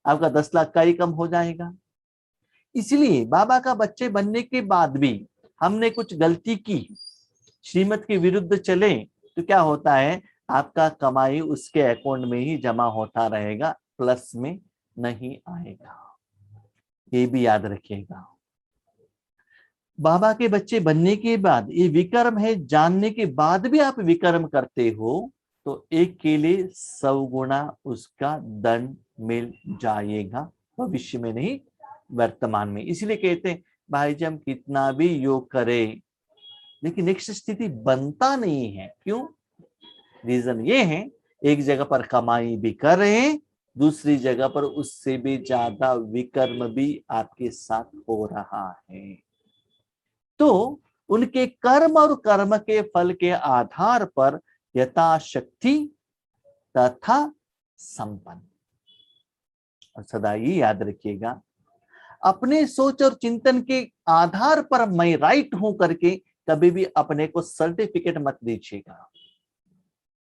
आपका 10 लाख का ही कम हो जाएगा। इसलिए बाबा का बच्चे बनने के बाद भी हमने कुछ गलती की, श्रीमत के विरुद्ध चले, तो क्या होता है, आपका कमाई उसके अकाउंट में ही जमा होता रहेगा, प्लस में नहीं आएगा। ये भी याद रखिएगा। बाबा के बच्चे बनने के बाद ये विकर्म है जानने के बाद भी आप विकर्म करते हो तो एक के लिए 100 गुना उसका दंड मिल जाएगा, भविष्य में नहीं वर्तमान में। इसलिए कहते हैं भाई जी हम कितना भी योग करें लेकिन एक स्थिति बनता नहीं है। क्यों? रीजन ये है, एक जगह पर कमाई भी कर रहे हैं, दूसरी जगह पर उससे भी ज्यादा विकर्म भी आपके साथ हो रहा है। तो उनके कर्म और कर्म के फल के आधार पर यथाशक्ति तथा संपन्न। और सदा ये याद रखिएगा, अपने सोच और चिंतन के आधार पर मैं राइट हूं करके कभी भी अपने को सर्टिफिकेट मत दीजिएगा।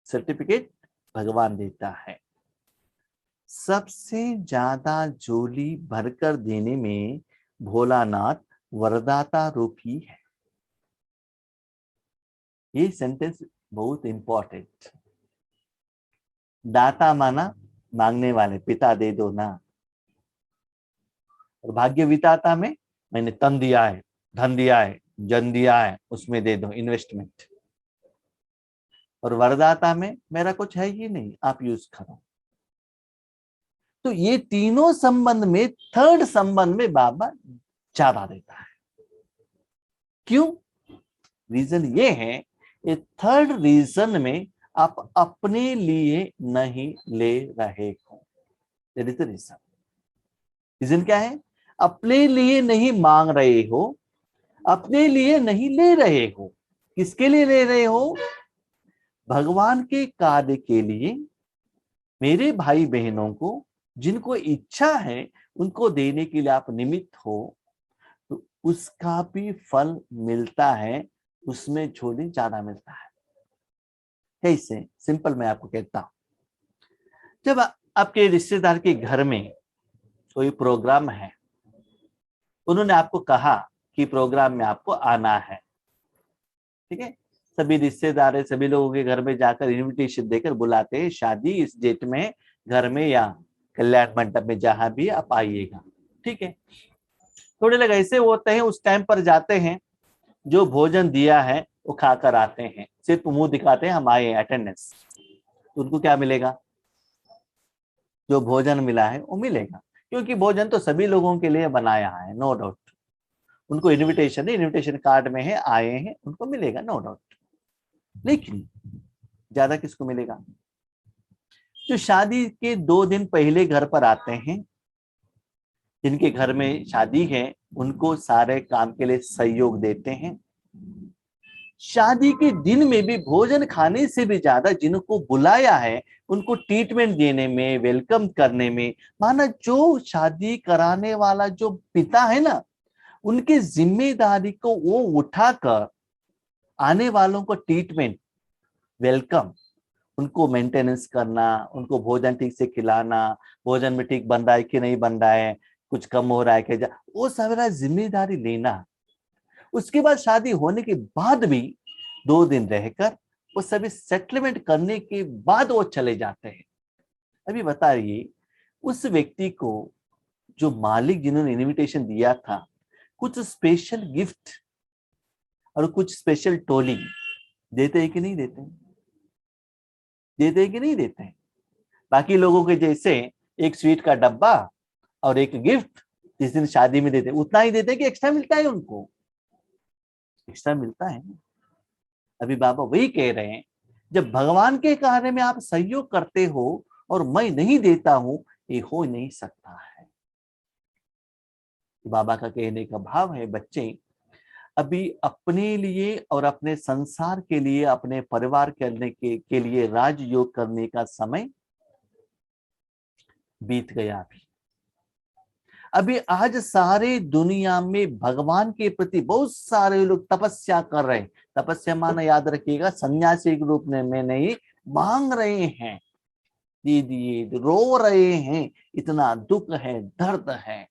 सर्टिफिकेट भगवान देता है। सबसे ज्यादा झोली भरकर देने में भोलानाथ वरदाता रूपी है। ये सेंटेंस बहुत इंपॉर्टेंट। दाता माना मांगने वाले, पिता दे दो ना। और भाग्य विधाता में मैंने तन दिया है, धन दिया है, जन दिया है, उसमें दे दो, इन्वेस्टमेंट। और वरदाता में मेरा कुछ है ही नहीं, आप यूज करो। तो ये तीनों संबंध में थर्ड संबंध में बाबा ज्यादा देता है। क्यों? रीजन ये है, ये थर्ड रीजन में आप अपने लिए नहीं ले रहे हो। That is the reason. Reason क्या है? अपने लिए नहीं मांग रहे हो, अपने लिए नहीं ले रहे हो। किसके लिए ले रहे हो? भगवान के कार्य के लिए, मेरे भाई बहनों को जिनको इच्छा है उनको देने के लिए आप निमित्त हो, तो उसका भी फल मिलता है, उसमें झोली ज्यादा मिलता है। कैसे? सिंपल मैं आपको कहता हूं। जब आपके रिश्तेदार के घर में कोई प्रोग्राम है, उन्होंने आपको कहा कि प्रोग्राम में आपको आना है, ठीक है, सभी रिश्तेदार है, सभी लोगों के घर में जाकर इनविटेशन देकर बुलाते हैं, शादी इस डेट में घर में या कल्याण मंडप में जहां भी आप आइएगा, ठीक है। थोड़े लोग ऐसे होते हैं, उस टाइम पर जाते हैं, जो भोजन दिया है वो खाकर आते हैं, सिर्फ मुंह दिखाते हैं हम आए अटेंडेंस। तो उनको क्या मिलेगा? जो भोजन मिला है वो मिलेगा, क्योंकि भोजन तो सभी लोगों के लिए बनाया है, नो डाउट। उनको इनविटेशन है, इनविटेशन कार्ड में है, आए हैं, उनको मिलेगा, नो डाउट। लेकिन ज्यादा किसको मिलेगा? जो शादी के 2 दिन पहले घर पर आते हैं, जिनके घर में शादी है, उनको सारे काम के लिए सहयोग देते हैं। शादी के दिन में भी भोजन खाने से भी ज्यादा जिनको बुलाया है उनको ट्रीटमेंट देने में, वेलकम करने में, माना जो शादी कराने वाला जो पिता है ना, उनकी जिम्मेदारी को वो उठाकर आने वालों को ट्रीटमेंट, वेलकम, उनको मेंटेनेंस करना, उनको भोजन ठीक से खिलाना, भोजन में ठीक बन रहा है कि नहीं बन रहा है, कुछ कम हो रहा है क्या, वो सारा जिम्मेदारी लेना। उसके बाद शादी होने के बाद भी 2 दिन रहकर वो सभी सेटलमेंट करने के बाद वो चले जाते हैं। अभी बताइए, उस व्यक्ति को, जो मालिक जिन्होंने इनविटेशन दिया था, कुछ स्पेशल गिफ्ट और कुछ स्पेशल टोली देते हैं कि नहीं देते हैं? देते हैं कि नहीं देते हैं? बाकी लोगों के जैसे एक स्वीट का डब्बा और एक गिफ्ट जिस दिन शादी में देते, उतना ही देते हैं कि एक्स्ट्रा मिलता है? उनको एक्स्ट्रा मिलता है। अभी बाबा वही कह रहे हैं, जब भगवान के कार्य में आप सहयोग करते हो और मैं नहीं देता हूं, ये हो नहीं सकता है। बाबा का कहने का भाव है, बच्चे अभी अपने लिए और अपने संसार के लिए, अपने परिवार करने के लिए राजयोग करने का समय बीत गया। अभी आज सारे दुनिया में भगवान के प्रति बहुत सारे लोग तपस्या कर रहे हैं। तपस्या माना याद रखिएगा, सन्यासी के रूप में नहीं, मांग रहे हैं, दीदी रो रहे हैं, इतना दुख है, दर्द है,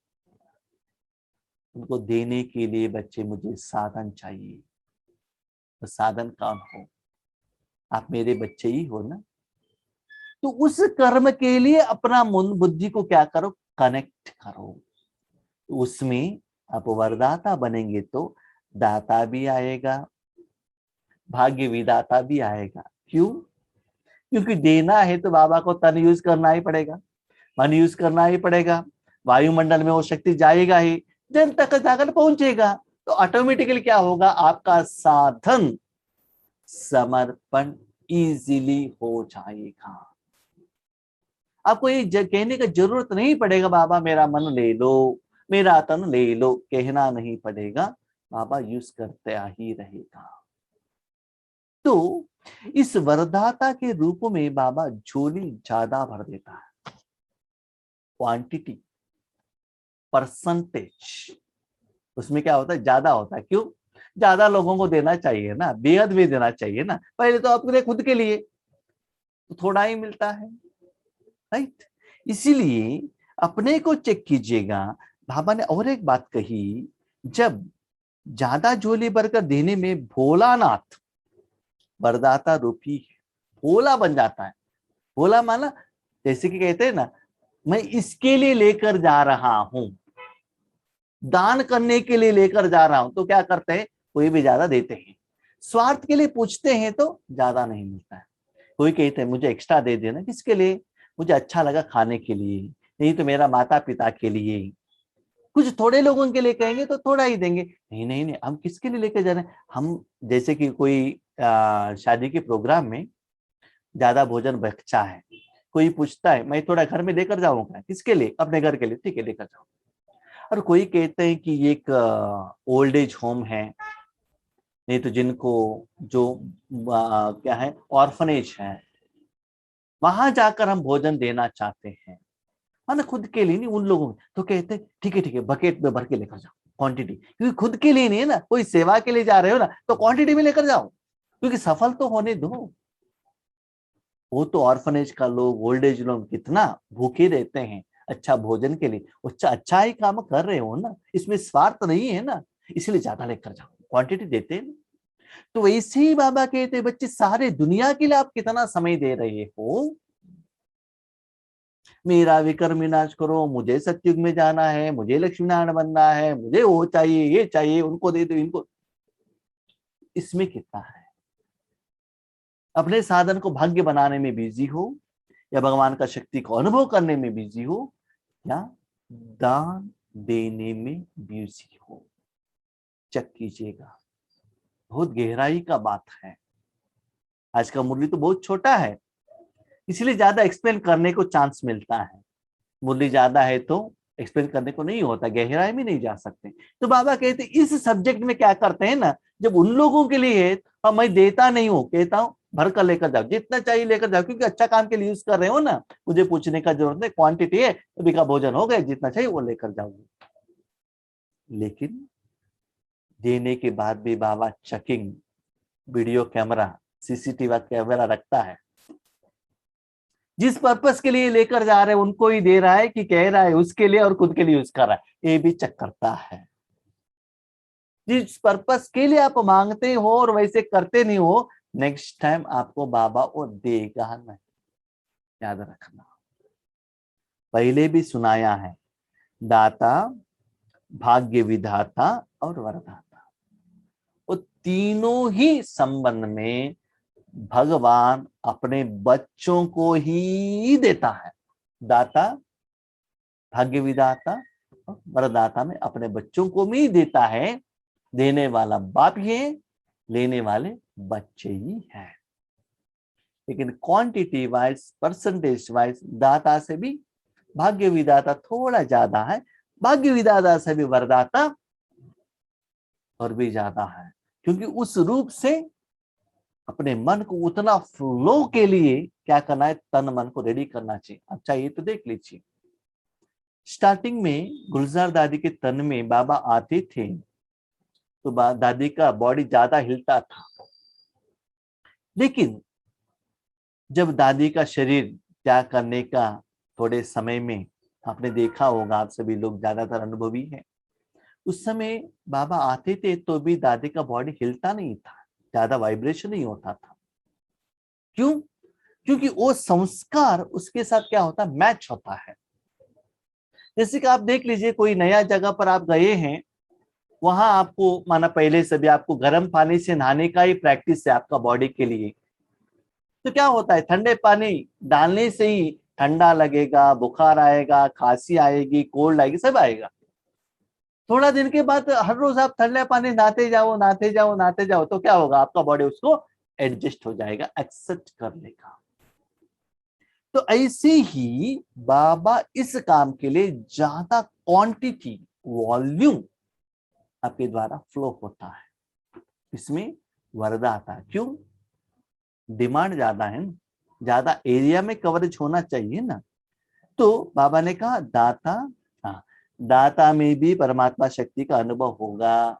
उनको देने के लिए बच्चे मुझे साधन चाहिए। तो साधन कौन हो? आप मेरे बच्चे ही हो ना। तो उस कर्म के लिए अपना मन बुद्धि को क्या करो? कनेक्ट करो। उसमें आप वरदाता बनेंगे तो दाता भी आएगा, भाग्य विदाता भी आएगा। क्यों? क्योंकि देना है तो बाबा को तन यूज करना ही पड़ेगा, मन यूज करना ही पड़ेगा, वायुमंडल में वो शक्ति जाएगा ही, जन तक जाकर पहुंचेगा, तो ऑटोमेटिकली क्या होगा? आपका साधन समर्पण इजीली हो जाएगा। आपको ये कहने का जरूरत नहीं पड़ेगा, बाबा मेरा मन ले लो, मेरा तन ले लो, कहना नहीं पड़ेगा, बाबा यूज करते ही रहेगा। तो इस वरदाता के रूप में बाबा झोली ज्यादा भर देता है। क्वांटिटी, परसेंटेज उसमें क्या होता है? ज्यादा होता है। क्यों? ज्यादा लोगों को देना चाहिए ना, बेहद भी देना चाहिए ना। पहले तो अपने खुद के लिए तो थोड़ा ही मिलता है, राइट? इसीलिए अपने को चेक कीजिएगा। बाबा ने और एक बात कही, जब ज्यादा झोली भरकर देने में भोलानाथ वरदाता रूपी भोला बन जाता है। भोला माना जैसे कि कहते हैं ना, मैं इसके लिए लेकर जा रहा हूं, दान करने के लिए लेकर जा रहा हूं, तो क्या करते हैं? कोई भी ज्यादा देते हैं। स्वार्थ के लिए पूछते हैं तो ज्यादा नहीं मिलता है। कोई कहते हैं मुझे एक्स्ट्रा दे देना, किसके लिए? मुझे अच्छा लगा खाने के लिए, नहीं तो मेरा माता पिता के लिए। कुछ थोड़े लोगों के लिए कहेंगे तो थोड़ा ही देंगे, नहीं नहीं नहीं, हम किसके लिए लेकर जा रहे हैं? हम जैसे कि कोई शादी के प्रोग्राम में ज्यादा भोजन बचा है, कोई पूछता है मैं थोड़ा घर में लेकर जाऊंगा, किसके लिए? अपने घर के लिए, ठीक है लेकर जाओ। और कोई कहते हैं कि एक ओल्ड एज होम है, नहीं तो जिनको जो क्या है, ऑर्फनेज है, वहां जाकर हम भोजन देना चाहते हैं, माना खुद के लिए नहीं, उन लोगों में तो कहते ठीक है बकेट में भर के लेकर जाओ क्वांटिटी, क्योंकि खुद के लिए नहीं है ना, कोई सेवा के लिए जा रहे हो ना, तो क्वांटिटी में लेकर जाओ, क्योंकि सफल तो होने दो। वो तो ऑर्फनेज का लोग, ओल्ड एज लोग कितना भूखे रहते हैं अच्छा भोजन के लिए, अच्छा ही काम कर रहे हो ना, इसमें स्वार्थ नहीं है ना, इसलिए ज्यादा लेकर जाओ, क्वांटिटी देते हैं। तो वैसे ही बाबा कहते बच्चे सारे दुनिया के लिए आप कितना समय दे रहे हो, मेरा विक्रम विनाश करो, मुझे सतयुग में जाना है, मुझे लक्ष्मी नारायण बनना है, मुझे वो चाहिए ये चाहिए, उनको दे दो इनको, इसमें कितना है। अपने साधन को भाग्य बनाने में बिजी हो, या भगवान का शक्ति को अनुभव करने में बिजी हो, या दान देने में बिजी हो। चेक कीजिएगा, बहुत गहराई का बात है। आज का मुरली तो बहुत छोटा है, इसलिए ज्यादा एक्सप्लेन करने को चांस मिलता है। मुरली ज्यादा है तो एक्सप्लेन करने को नहीं होता, गहराई में नहीं जा सकते। तो बाबा कहते इस सब्जेक्ट में क्या करते हैं ना, जब उन लोगों के लिए है और मैं देता नहीं हूं, कहता हूं भर कर लेकर जाओ, जितना चाहिए लेकर जाओ, क्योंकि अच्छा काम के लिए यूज कर रहे हो ना, मुझे पूछने का जरूरत नहीं, क्वांटिटी है अभी का भोजन हो गए, जितना चाहिए वो लेकर जाओगे। लेकिन देने के बाद भी बाबा checking, video camera, CCTV camera रखता है। जिस पर्पस के लिए लेकर जा रहे हैं उनको ही दे रहा है कि कह रहा है उसके लिए और खुद के लिए यूज कर रहा है, ये भी चेक करता है। जिस पर्पस के लिए आप मांगते हो और वैसे करते नहीं हो, नेक्स्ट टाइम आपको बाबा वो देगा नहीं, याद रखना। पहले भी सुनाया है, दाता, भाग्य विधाता और वरदाता, वो तीनों ही संबंध में भगवान अपने बच्चों को ही देता है। दाता, भाग्य विधाता और वरदाता में अपने बच्चों को भी देता है। देने वाला बाप ही है, लेने वाले बच्चे ही हैं। लेकिन क्वांटिटी वाइज, परसेंटेज वाइज दाता से भी भाग्य विधाता थोड़ा ज्यादा है, भाग्य विधाता से भी वरदाता और भी ज्यादा है, क्योंकि उस रूप से अपने मन को उतना फ्लो के लिए क्या करना है, तन मन को रेडी करना चाहिए। अच्छा ये तो देख लीजिए, स्टार्टिंग में गुलजार दादी के तन में बाबा आते थे तो दादी का बॉडी ज्यादा हिलता था, लेकिन जब दादी का शरीर त्याग करने का थोड़े समय में, आपने देखा होगा, आप सभी लोग ज्यादातर अनुभवी हैं, उस समय बाबा आते थे तो भी दादी का बॉडी हिलता नहीं था, ज्यादा वाइब्रेशन नहीं होता था। क्यों? क्योंकि वो संस्कार उसके साथ क्या होता है, मैच होता है। जैसे कि आप देख लीजिए, कोई नया जगह पर आप गए हैं, वहां आपको माना पहले से भी आपको गर्म पानी से नहाने का ही प्रैक्टिस है आपका बॉडी के लिए, तो क्या होता है, ठंडे पानी डालने से ही ठंडा लगेगा, बुखार आएगा, खांसी आएगी, कोल्ड आएगी, सब आएगा। थोड़ा दिन के बाद हर रोज आप ठंडे पानी नहाते जाओ नहाते जाओ नहाते जाओ, तो क्या होगा, आपका बॉडी उसको एडजस्ट हो जाएगा, एक्सेप्ट कर लेगा। तो ऐसे ही बाबा इस काम के लिए ज्यादा क्वांटिटी, वॉल्यूम आपके द्वारा फ्लो होता है। इसमें वरदाता, क्यों? डिमांड ज्यादा है ना, ज्यादा एरिया में कवरेज होना चाहिए ना। तो बाबा ने कहा दाता, हाँ, दाता में भी परमात्मा शक्ति का अनुभव होगा,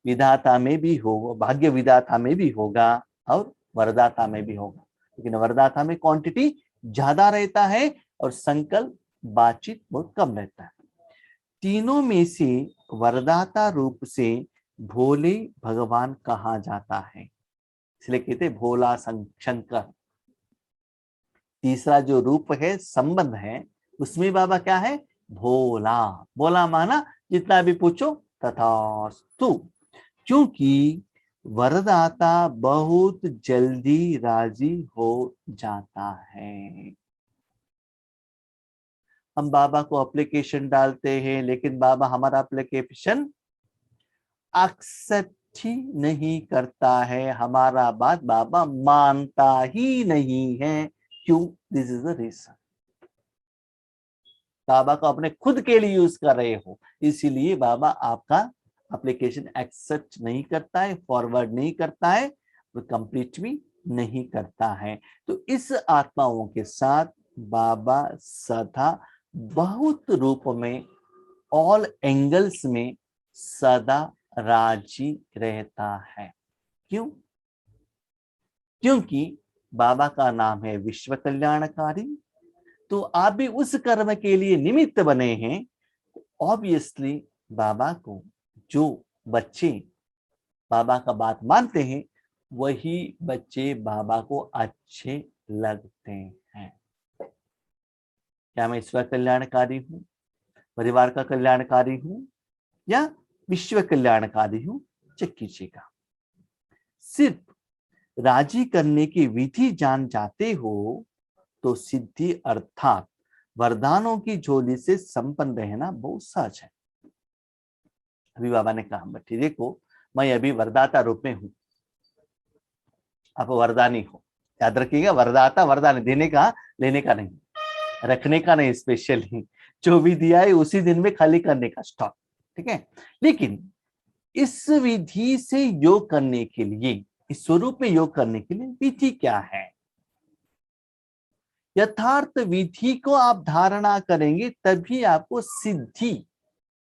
विधाता में भी होगा, भाग्य विधाता में भी होगा और वरदाता में भी होगा। लेकिन वरदाता में क्वांटिटी ज्यादा रहता है और संकल्प बातचीत बहुत कम रहता है। तीनों में से वरदाता रूप से भोले भगवान कहा जाता है, इसलिए कहते भोला शंकर। तीसरा जो रूप है, संबंध है, उसमें बाबा क्या है, भोला। भोला माना जितना भी पूछो तथास्तु, क्योंकि वरदाता बहुत जल्दी राजी हो जाता है। हम बाबा को एप्लीकेशन डालते हैं, लेकिन बाबा हमारा एप्लीकेशन एक्सेप्ट ही नहीं करता है, हमारा बात बाबा मानता ही नहीं है। क्यों? This is the reason. बाबा को अपने खुद के लिए यूज कर रहे हो, इसीलिए बाबा आपका एप्लीकेशन एक्सेप्ट नहीं करता है, फॉरवर्ड नहीं करता है, कंप्लीट भी नहीं करता है। तो इस आत्माओं के साथ बाबा सदा बहुत रूप में, ऑल एंगल्स में सदा राजी रहता है। क्यों? क्योंकि बाबा का नाम है विश्व कल्याणकारी। तो आप भी उस कर्म के लिए निमित्त बने हैं। ऑब्वियसली बाबा को जो बच्चे बाबा का बात मानते हैं, वही बच्चे बाबा को अच्छे लगते हैं। क्या मैं ईश्वर कल्याणकारी हूं, परिवार का कल्याणकारी हूं, या विश्व कल्याणकारी हूं? चेक कीजिएगा। सिर्फ राजी करने की विधि जान जाते हो तो सिद्धि अर्थात वरदानों की झोली से संपन्न रहना बहुत सहज है। अभी बाबा ने कहा, बच्चे देखो, मैं अभी वरदाता रूप में हूं, आप वरदानी हो। याद रखिएगा, वरदाता वरदान देने का, लेने का नहीं, रखने का नहीं, स्पेशली जो भी दिया है उसी दिन में खाली करने का, स्टॉक। ठीक है। लेकिन इस विधि से योग करने के लिए, इस स्वरूप में योग करने के लिए विधि क्या है? यथार्थ विधि को आप धारणा करेंगे तभी आपको सिद्धि,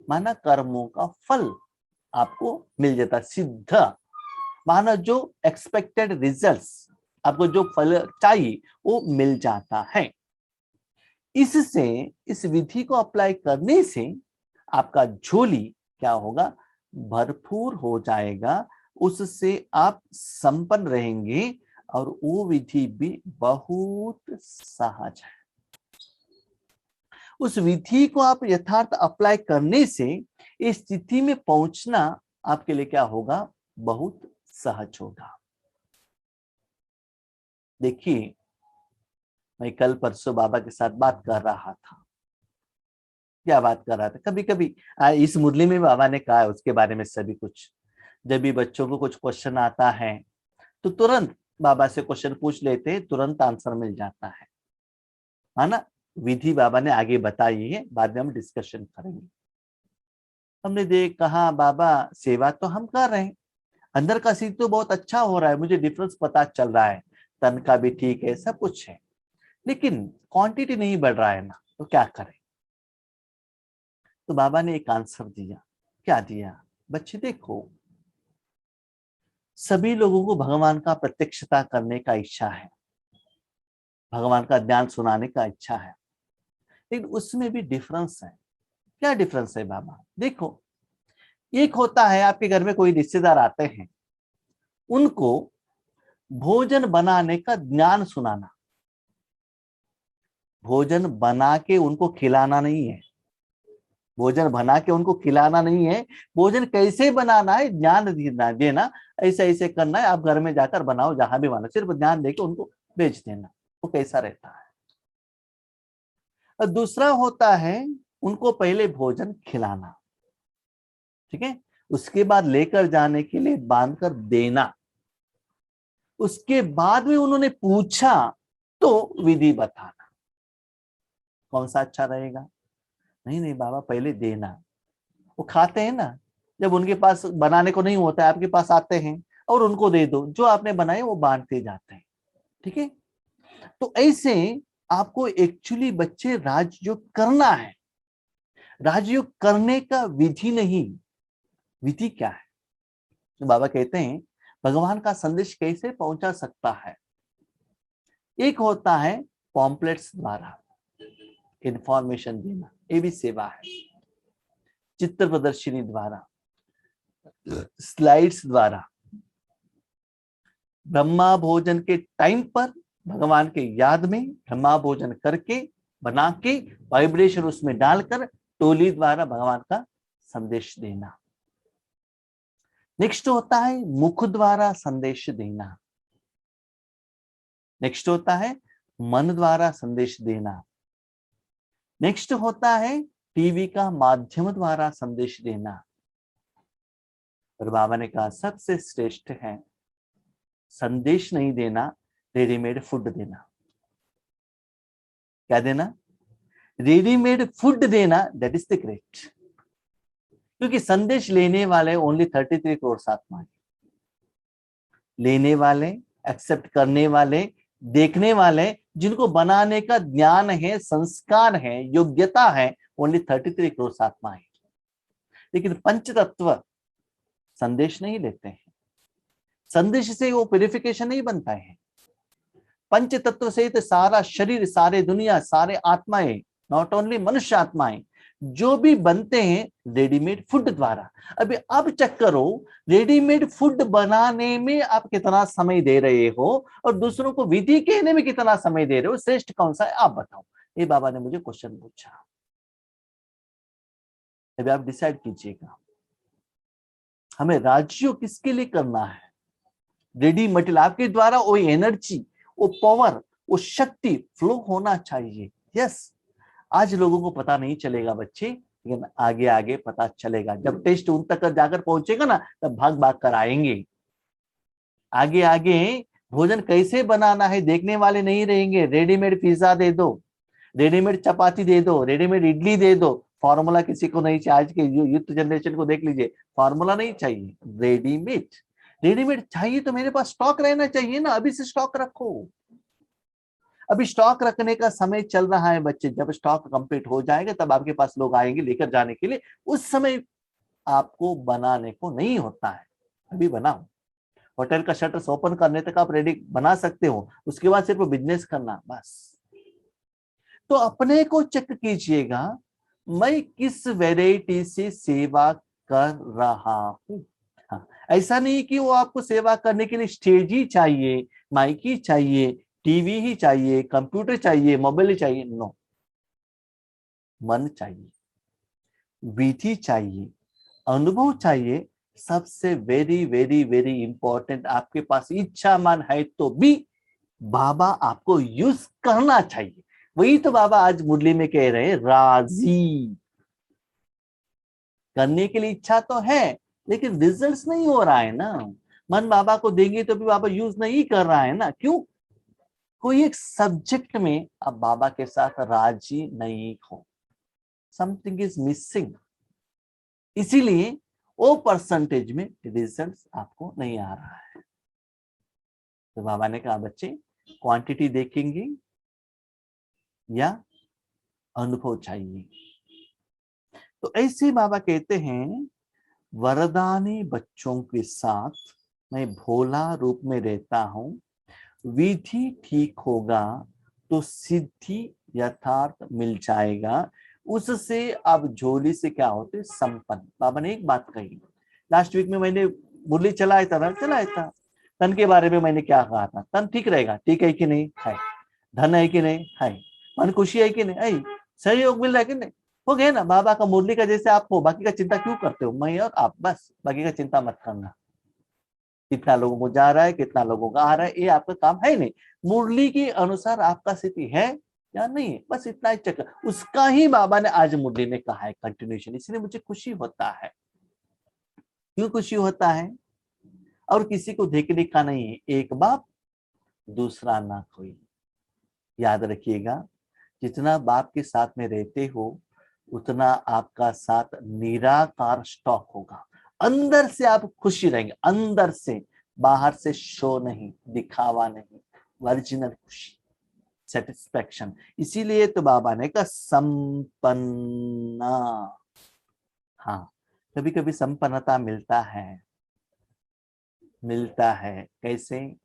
माना कर्मों का फल आपको मिल जाता। सिद्ध माना जो एक्सपेक्टेड रिजल्ट्स, आपको जो फल चाहिए वो मिल जाता है। इससे, इस विधि को अप्लाई करने से आपका झोली क्या होगा? भरपूर हो जाएगा। उससे आप संपन्न रहेंगे और वो विधि भी बहुत सहज है। उस विधि को आप यथार्थ अप्लाई करने से इस स्थिति में पहुंचना आपके लिए क्या होगा? बहुत सहज होगा। देखिए, मैं कल परसों बाबा के साथ बात कर रहा था। क्या बात कर रहा था? कभी कभी इस मुरली में बाबा ने कहा है उसके बारे में सभी कुछ। जब भी बच्चों को कुछ क्वेश्चन आता है तो तुरंत बाबा से क्वेश्चन पूछ लेते हैं, तुरंत आंसर मिल जाता है ना। विधि बाबा ने आगे बताई है, बाद में हम डिस्कशन करेंगे। हमने कहा, बाबा सेवा तो हम कर रहे हैं, अंदर का सीख तो बहुत अच्छा हो रहा है, मुझे डिफरेंस पता चल रहा है, तन का भी ठीक है, सब कुछ है, लेकिन क्वांटिटी नहीं बढ़ रहा है ना, तो क्या करें? तो बाबा ने एक आंसर दिया। क्या दिया? बच्चे देखो, सभी लोगों को भगवान का प्रत्यक्षता करने का इच्छा है, भगवान का ज्ञान सुनाने का इच्छा है, लेकिन उसमें भी डिफरेंस है। क्या डिफरेंस है बाबा? देखो, एक होता है आपके घर में कोई रिश्तेदार आते हैं, उनको भोजन बनाने का ज्ञान सुनाना, भोजन बना के उनको खिलाना नहीं है, भोजन बना के उनको खिलाना नहीं है, भोजन कैसे बनाना है ज्ञान देना, ऐसे ऐसे करना है, आप घर में जाकर बनाओ, जहां भी बनाओ, सिर्फ ज्ञान देके उनको बेच देना। वो कैसा रहता है? और दूसरा होता है उनको पहले भोजन खिलाना, ठीक है, उसके बाद लेकर जाने के लिए बांध कर देना, उसके बाद में उन्होंने पूछा तो विधि बताना। कौन सा अच्छा रहेगा? नहीं नहीं बाबा, पहले देना। वो खाते हैं ना, जब उनके पास बनाने को नहीं होता है, आपके पास आते हैं और उनको दे दो, जो आपने बनाए वो बांटते जाते हैं। ठीक है। तो ऐसे आपको एक्चुअली बच्चे राजयोग करना है। राजयोग करने का विधि नहीं, विधि क्या है? तो बाबा कहते हैं भगवान का संदेश कैसे पहुंचा सकता है। एक होता है पॉम्पलेट्स द्वारा इंफॉर्मेशन देना, ये भी सेवा है। चित्र प्रदर्शनी द्वारा, स्लाइड्स द्वारा, ब्रह्मा भोजन के टाइम पर भगवान के याद में ब्रह्मा भोजन करके, बना के, वाइब्रेशन उसमें डालकर टोली द्वारा भगवान का संदेश देना। नेक्स्ट होता है मुख द्वारा संदेश देना। नेक्स्ट होता है मन द्वारा संदेश देना। नेक्स्ट होता है टीवी का माध्यम द्वारा संदेश देना। और बाबा ने कहा सबसे श्रेष्ठ है संदेश नहीं देना, रेडीमेड फूड देना। क्या देना? रेडीमेड फूड देना, दैट इज द ग्रेट। क्योंकि संदेश लेने वाले ओनली 33 करोड़ आत्मा है, लेने वाले एक्सेप्ट करने वाले, देखने वाले, जिनको बनाने का ज्ञान है, संस्कार है, योग्यता है, ओनली 33 करोड़ आत्माएं। लेकिन पंचतत्व संदेश नहीं लेते हैं, संदेश से वो प्यूरिफिकेशन नहीं बनता है। पंच तत्व से तो सारा शरीर, सारे दुनिया, सारे आत्माएं, नॉट ओनली मनुष्य आत्माएं, जो भी बनते हैं रेडीमेड फूड द्वारा। अभी अब चेक करो, रेडीमेड फूड बनाने में आप कितना समय दे रहे हो और दूसरों को विधि कहने में कितना समय दे रहे हो, श्रेष्ठ कौन सा है आप बताओ। ये बाबा ने मुझे क्वेश्चन पूछा। अभी आप डिसाइड कीजिएगा, हमें राज्य किसके लिए करना है। रेडी मटेरियल आपके द्वारा वो एनर्जी, वो पावर, वो शक्ति फ्लो होना चाहिए। यस, आज लोगों को पता नहीं चलेगा बच्चे, लेकिन आगे आगे पता चलेगा। जब टेस्ट उन तक जाकर पहुंचेगा ना, तब भाग भाग कर आएंगे। आगे आगे भोजन कैसे बनाना है देखने वाले नहीं रहेंगे। रेडीमेड पिज्जा दे दो, रेडीमेड चपाती दे दो, रेडीमेड इडली दे दो, फॉर्मूला किसी को नहीं चाहिए। आज के यूथ जनरेशन को देख लीजिए, फॉर्मूला नहीं चाहिए, रेडीमेड। रेडीमेड चाहिए तो मेरे पास स्टॉक रहना चाहिए ना, अभी से स्टॉक रखो। अभी स्टॉक रखने का समय चल रहा है बच्चे, जब स्टॉक कंप्लीट हो जाएगा तब आपके पास लोग आएंगे लेकर जाने के लिए, उस समय आपको बनाने को नहीं होता है। अभी बनाओ। होटल का शटर्स ओपन करने तक आप रेडी बना सकते हो, उसके बाद सिर्फ बिजनेस करना बस। तो अपने को चेक कीजिएगा, मैं किस वैरायटी से सेवा कर रहा हूं। हाँ, ऐसा नहीं कि वो आपको सेवा करने के लिए स्टेज ही चाहिए, माइक ही चाहिए, टीवी ही चाहिए, कंप्यूटर चाहिए, मोबाइल ही चाहिए। नो, मन चाहिए, विधि चाहिए, अनुभव चाहिए। सबसे वेरी वेरी वेरी इंपॉर्टेंट, आपके पास इच्छा मन है तो भी बाबा आपको यूज करना चाहिए। वही तो बाबा आज मुरली में कह रहे हैं, राजी करने के लिए इच्छा तो है, लेकिन रिजल्ट्स नहीं हो रहा है ना। मन बाबा को देंगे तो भी बाबा यूज नहीं कर रहा है ना। क्यों? कोई एक सब्जेक्ट में आप बाबा के साथ राजी नहीं हो, समथिंग इज मिसिंग। इसीलिए वो परसेंटेज में रिजल्ट्स आपको नहीं आ रहा है। तो बाबा ने कहा बच्चे, क्वांटिटी देखेंगे या अनुभव चाहिए। तो ऐसे बाबा कहते हैं, वरदानी बच्चों के साथ मैं भोला रूप में रहता हूं। विधि ठीक होगा तो सिद्धि यथार्थ मिल जाएगा। उससे अब झोली से क्या होते संपन्न। बाबा ने एक बात कही, लास्ट वीक में मैंने मुरली चलाया था। तन के बारे में मैंने क्या कहा था, तन ठीक रहेगा, ठीक है कि नहीं है, धन है कि नहीं है, मन खुशी है कि नहीं है, सहयोग मिल रहा है कि नहीं, हो गया ना। बाबा का मुरली का जैसे आप हो, बाकी का चिंता क्यों करते हो, मैं और आप, बस बाकी का चिंता मत करना। कितना लोगों को जा रहा है, कितना लोगों का आ रहा है, ये आपका काम है नहीं। मुरली के अनुसार आपका स्थिति है या नहीं है, बस इतना ही चक्कर। उसका ही बाबा ने आज मुरली में कहा है, कंटिन्यूएशन। इसलिए मुझे खुशी होता है। क्यों खुशी होता है? और किसी को देखने का नहीं है, एक बाप दूसरा ना कोई। याद रखिएगा, जितना बाप के साथ में रहते हो उतना आपका साथ निराकार स्टॉक होगा। अंदर से आप खुशी रहेंगे, अंदर से, बाहर से शो नहीं, दिखावा नहीं, ओरिजिनल खुशी, सेटिस्फैक्शन। इसीलिए तो बाबा ने कहा संपन्ना। हाँ, कभी कभी संपन्नता मिलता है कैसे?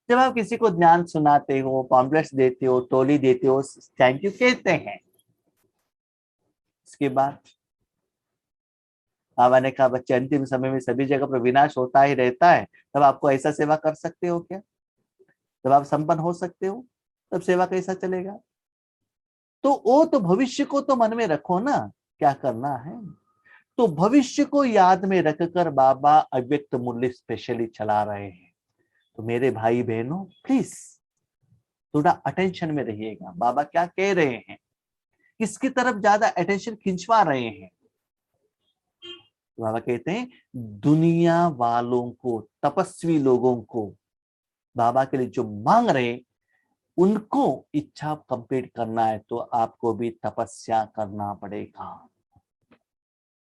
जब आप किसी को ज्ञान सुनाते हो, पॉम्पलेट्स देते हो, टोली देते हो, थैंक यू कहते हैं। इसके बाद बाबा ने कहा बच्चे, अंतिम समय में सभी जगह पर विनाश होता ही रहता है, तब आपको ऐसा सेवा कर सकते हो क्या? जब आप संपन्न हो सकते हो तब सेवा कैसा चलेगा? तो वो तो भविष्य को तो मन में रखो ना, क्या करना है। तो भविष्य को याद में रखकर बाबा अव्यक्त मूल्य स्पेशली चला रहे हैं। तो मेरे भाई बहनों, प्लीज थोड़ा अटेंशन में रहिएगा। बाबा क्या कह रहे हैं, किसकी तरफ ज्यादा अटेंशन खिंचवा रहे हैं? बाबा कहते हैं, दुनिया वालों को, तपस्वी लोगों को बाबा के लिए जो मांग रहे, उनको इच्छा कंप्लीट करना है तो आपको भी तपस्या करना पड़ेगा,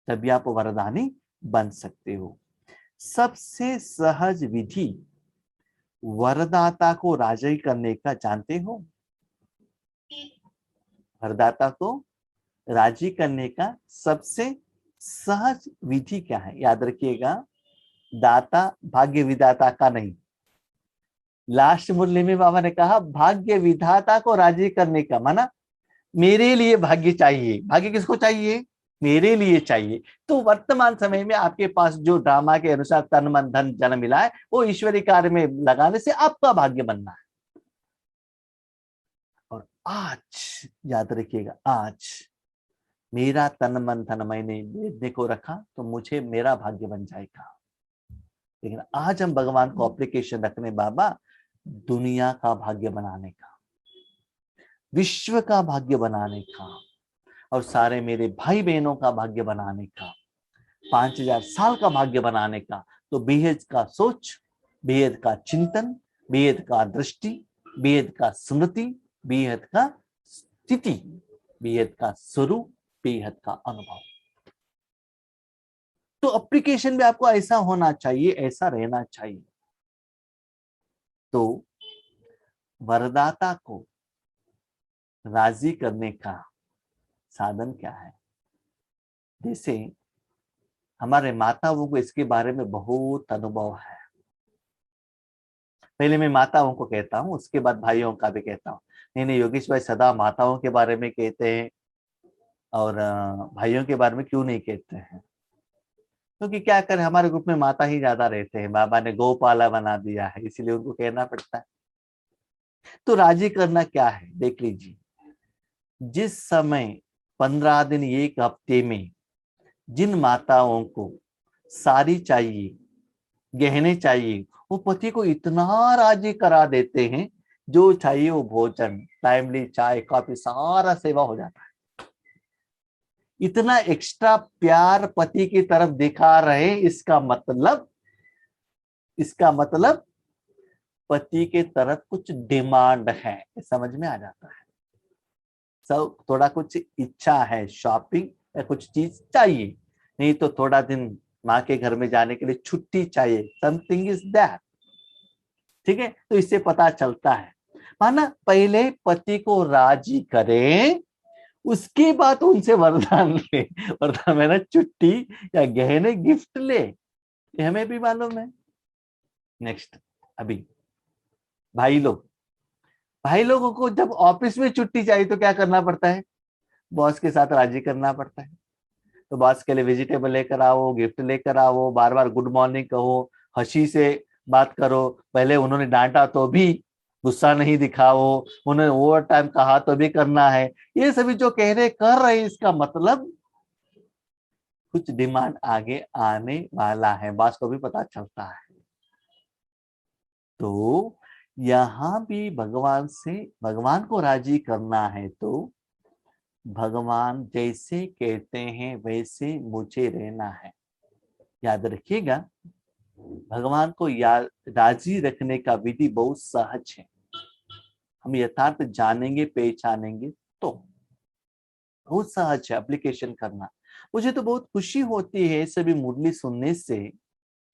तभी आप वरदानी बन सकते हो। सबसे सहज विधि वरदाता को राजी करने का जानते हो? वरदाता को राजी करने का सबसे सहज विधि क्या है? याद रखिएगा, दाता भाग्य विधाता का नहीं। लास्ट मुरली में बाबा ने कहा भाग्य विधाता को राजी करने का, माना मेरे लिए भाग्य चाहिए। भाग्य किसको चाहिए? मेरे लिए चाहिए। तो वर्तमान समय में आपके पास जो ड्रामा के अनुसार तन मन धन जन्म मिला है, वो ईश्वरीय कार्य में लगाने से आपका भाग्य बनना है। और आज याद रखिएगा, आज मेरा तन मन धन मैंने देने को रखा तो मुझे मेरा भाग्य बन जाएगा। लेकिन आज हम भगवान को एप्लीकेशन रखने, बाबा दुनिया का भाग्य बनाने का, विश्व का भाग्य बनाने का, और सारे मेरे भाई बहनों का भाग्य बनाने का, 5000 साल का भाग्य बनाने का। तो बेहद का सोच, बेहद का चिंतन, बेहद का दृष्टि, बेहद का स्मृति, बेहद का स्थिति, बेहद का स्वरूप, बेहद का अनुभव। तो एप्लीकेशन में आपको ऐसा होना चाहिए, ऐसा रहना चाहिए। तो वरदाता को राजी करने का साधन क्या है? जैसे हमारे माताओं को इसके बारे में बहुत अनुभव है। पहले मैं माताओं को कहता हूँ, उसके बाद भाइयों का भी कहता हूँ। नहीं, योगेश भाई सदा माताओं के बारे में कहते हैं और भाइयों के बारे में क्यों नहीं कहते हैं? क्योंकि क्या करें, हमारे ग्रुप में माता ही ज्यादा रहते हैं। बाबा ने गौपाला बना दिया है, इसीलिए उनको कहना पड़ता है। तो राजी करना क्या है देख लीजिए। जिस समय 15 दिन, एक हफ्ते में जिन माताओं को साड़ी चाहिए, गहने चाहिए, वो पति को इतना राजी करा देते हैं, जो चाहिए वो भोजन, टाइमली चाय कॉफी, सारा सेवा हो जाता है। इतना एक्स्ट्रा प्यार पति की तरफ दिखा रहे, इसका मतलब पति के तरफ कुछ डिमांड है, समझ में आ जाता है। सब थोड़ा कुछ इच्छा है, शॉपिंग या कुछ चीज चाहिए, नहीं तो थोड़ा दिन माँ के घर में जाने के लिए छुट्टी चाहिए, समथिंग इज दैट। ठीक है, तो इससे पता चलता है, माना पहले पति को राजी करें, उसके बाद उनसे वरदान ले। वरदान में ना छुट्टी या गहने गिफ्ट ले, ये हमें भी मालूम है। नेक्स्ट, अभी भाई लोगों को जब ऑफिस में छुट्टी चाहिए तो क्या करना पड़ता है? बॉस के साथ राजी करना पड़ता है। तो बॉस के लिए वेजिटेबल लेकर आओ, गिफ्ट लेकर आओ, बार बार गुड मॉर्निंग कहो, हंसी से बात करो। पहले उन्होंने डांटा तो भी गुस्सा नहीं दिखाओ, उन्होंने ओवर टाइम कहा तो भी करना है। ये सभी जो कह रहे कर रहे, इसका मतलब कुछ डिमांड आगे आने वाला है, बॉस को भी पता चलता है। तो यहां भी भगवान को राजी करना है तो भगवान जैसे कहते हैं वैसे मुझे रहना है। याद रखिएगा, भगवान को राजी रखने का विधि बहुत सहज है। हम यथार्थ जानेंगे, पहचानेंगे तो बहुत सहज है एप्लीकेशन करना। मुझे तो बहुत खुशी होती है सभी मुरली सुनने से।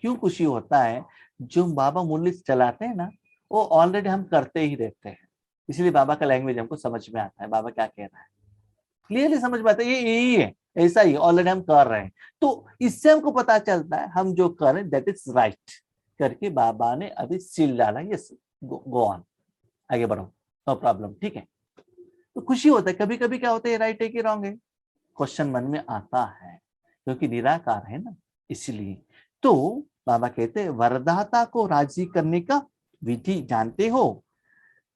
क्यों खुशी होता है? जो बाबा मुरली चलाते हैं ना, वो ऑलरेडी हम करते ही रहते हैं, इसलिए बाबा का लैंग्वेज हमको समझ में आता है, बाबा क्या कह रहा है क्लियरली समझ में आता है। ये यही है, ऐसा ही ऑलरेडी हम कर रहे हैं। तो इससे हमको पता चलता है हम जो कर रहे हैं दैट इज राइट करके बाबा ने अभी सील डाला। यस, गो ऑन, आगे बढ़ो, नो प्रॉब्लम, ठीक है। तो खुशी होता है। कभी कभी क्या होता है, राइट है कि रॉन्ग है, क्वेश्चन मन में आता है, क्योंकि निराकार है ना, इसलिए। तो बाबा कहते हैं वरदाता को राजी करने का विधि जानते हो?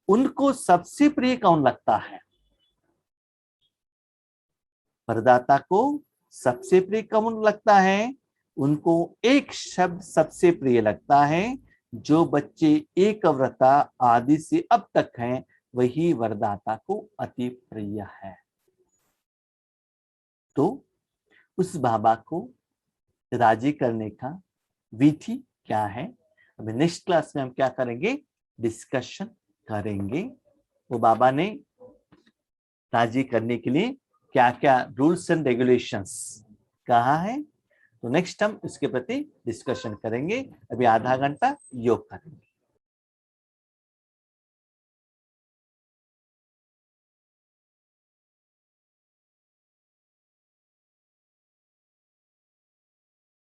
उनको सबसे प्रिय कौन लगता है? वरदाता को सबसे प्रिय कौन लगता है? उनको एक शब्द सबसे प्रिय लगता है, जो बच्चे एक व्रता आदि से अब तक हैं, वही वरदाता को अति प्रिय है। तो उस बाबा को राजी करने का विधि क्या है, अभी नेक्स्ट क्लास में हम क्या करेंगे, डिस्कशन करेंगे। वो बाबा ने राजी करने के लिए क्या क्या रूल्स एंड रेगुलेशंस कहा है, तो नेक्स्ट हम इसके प्रति डिस्कशन करेंगे। अभी आधा घंटा योग करेंगे।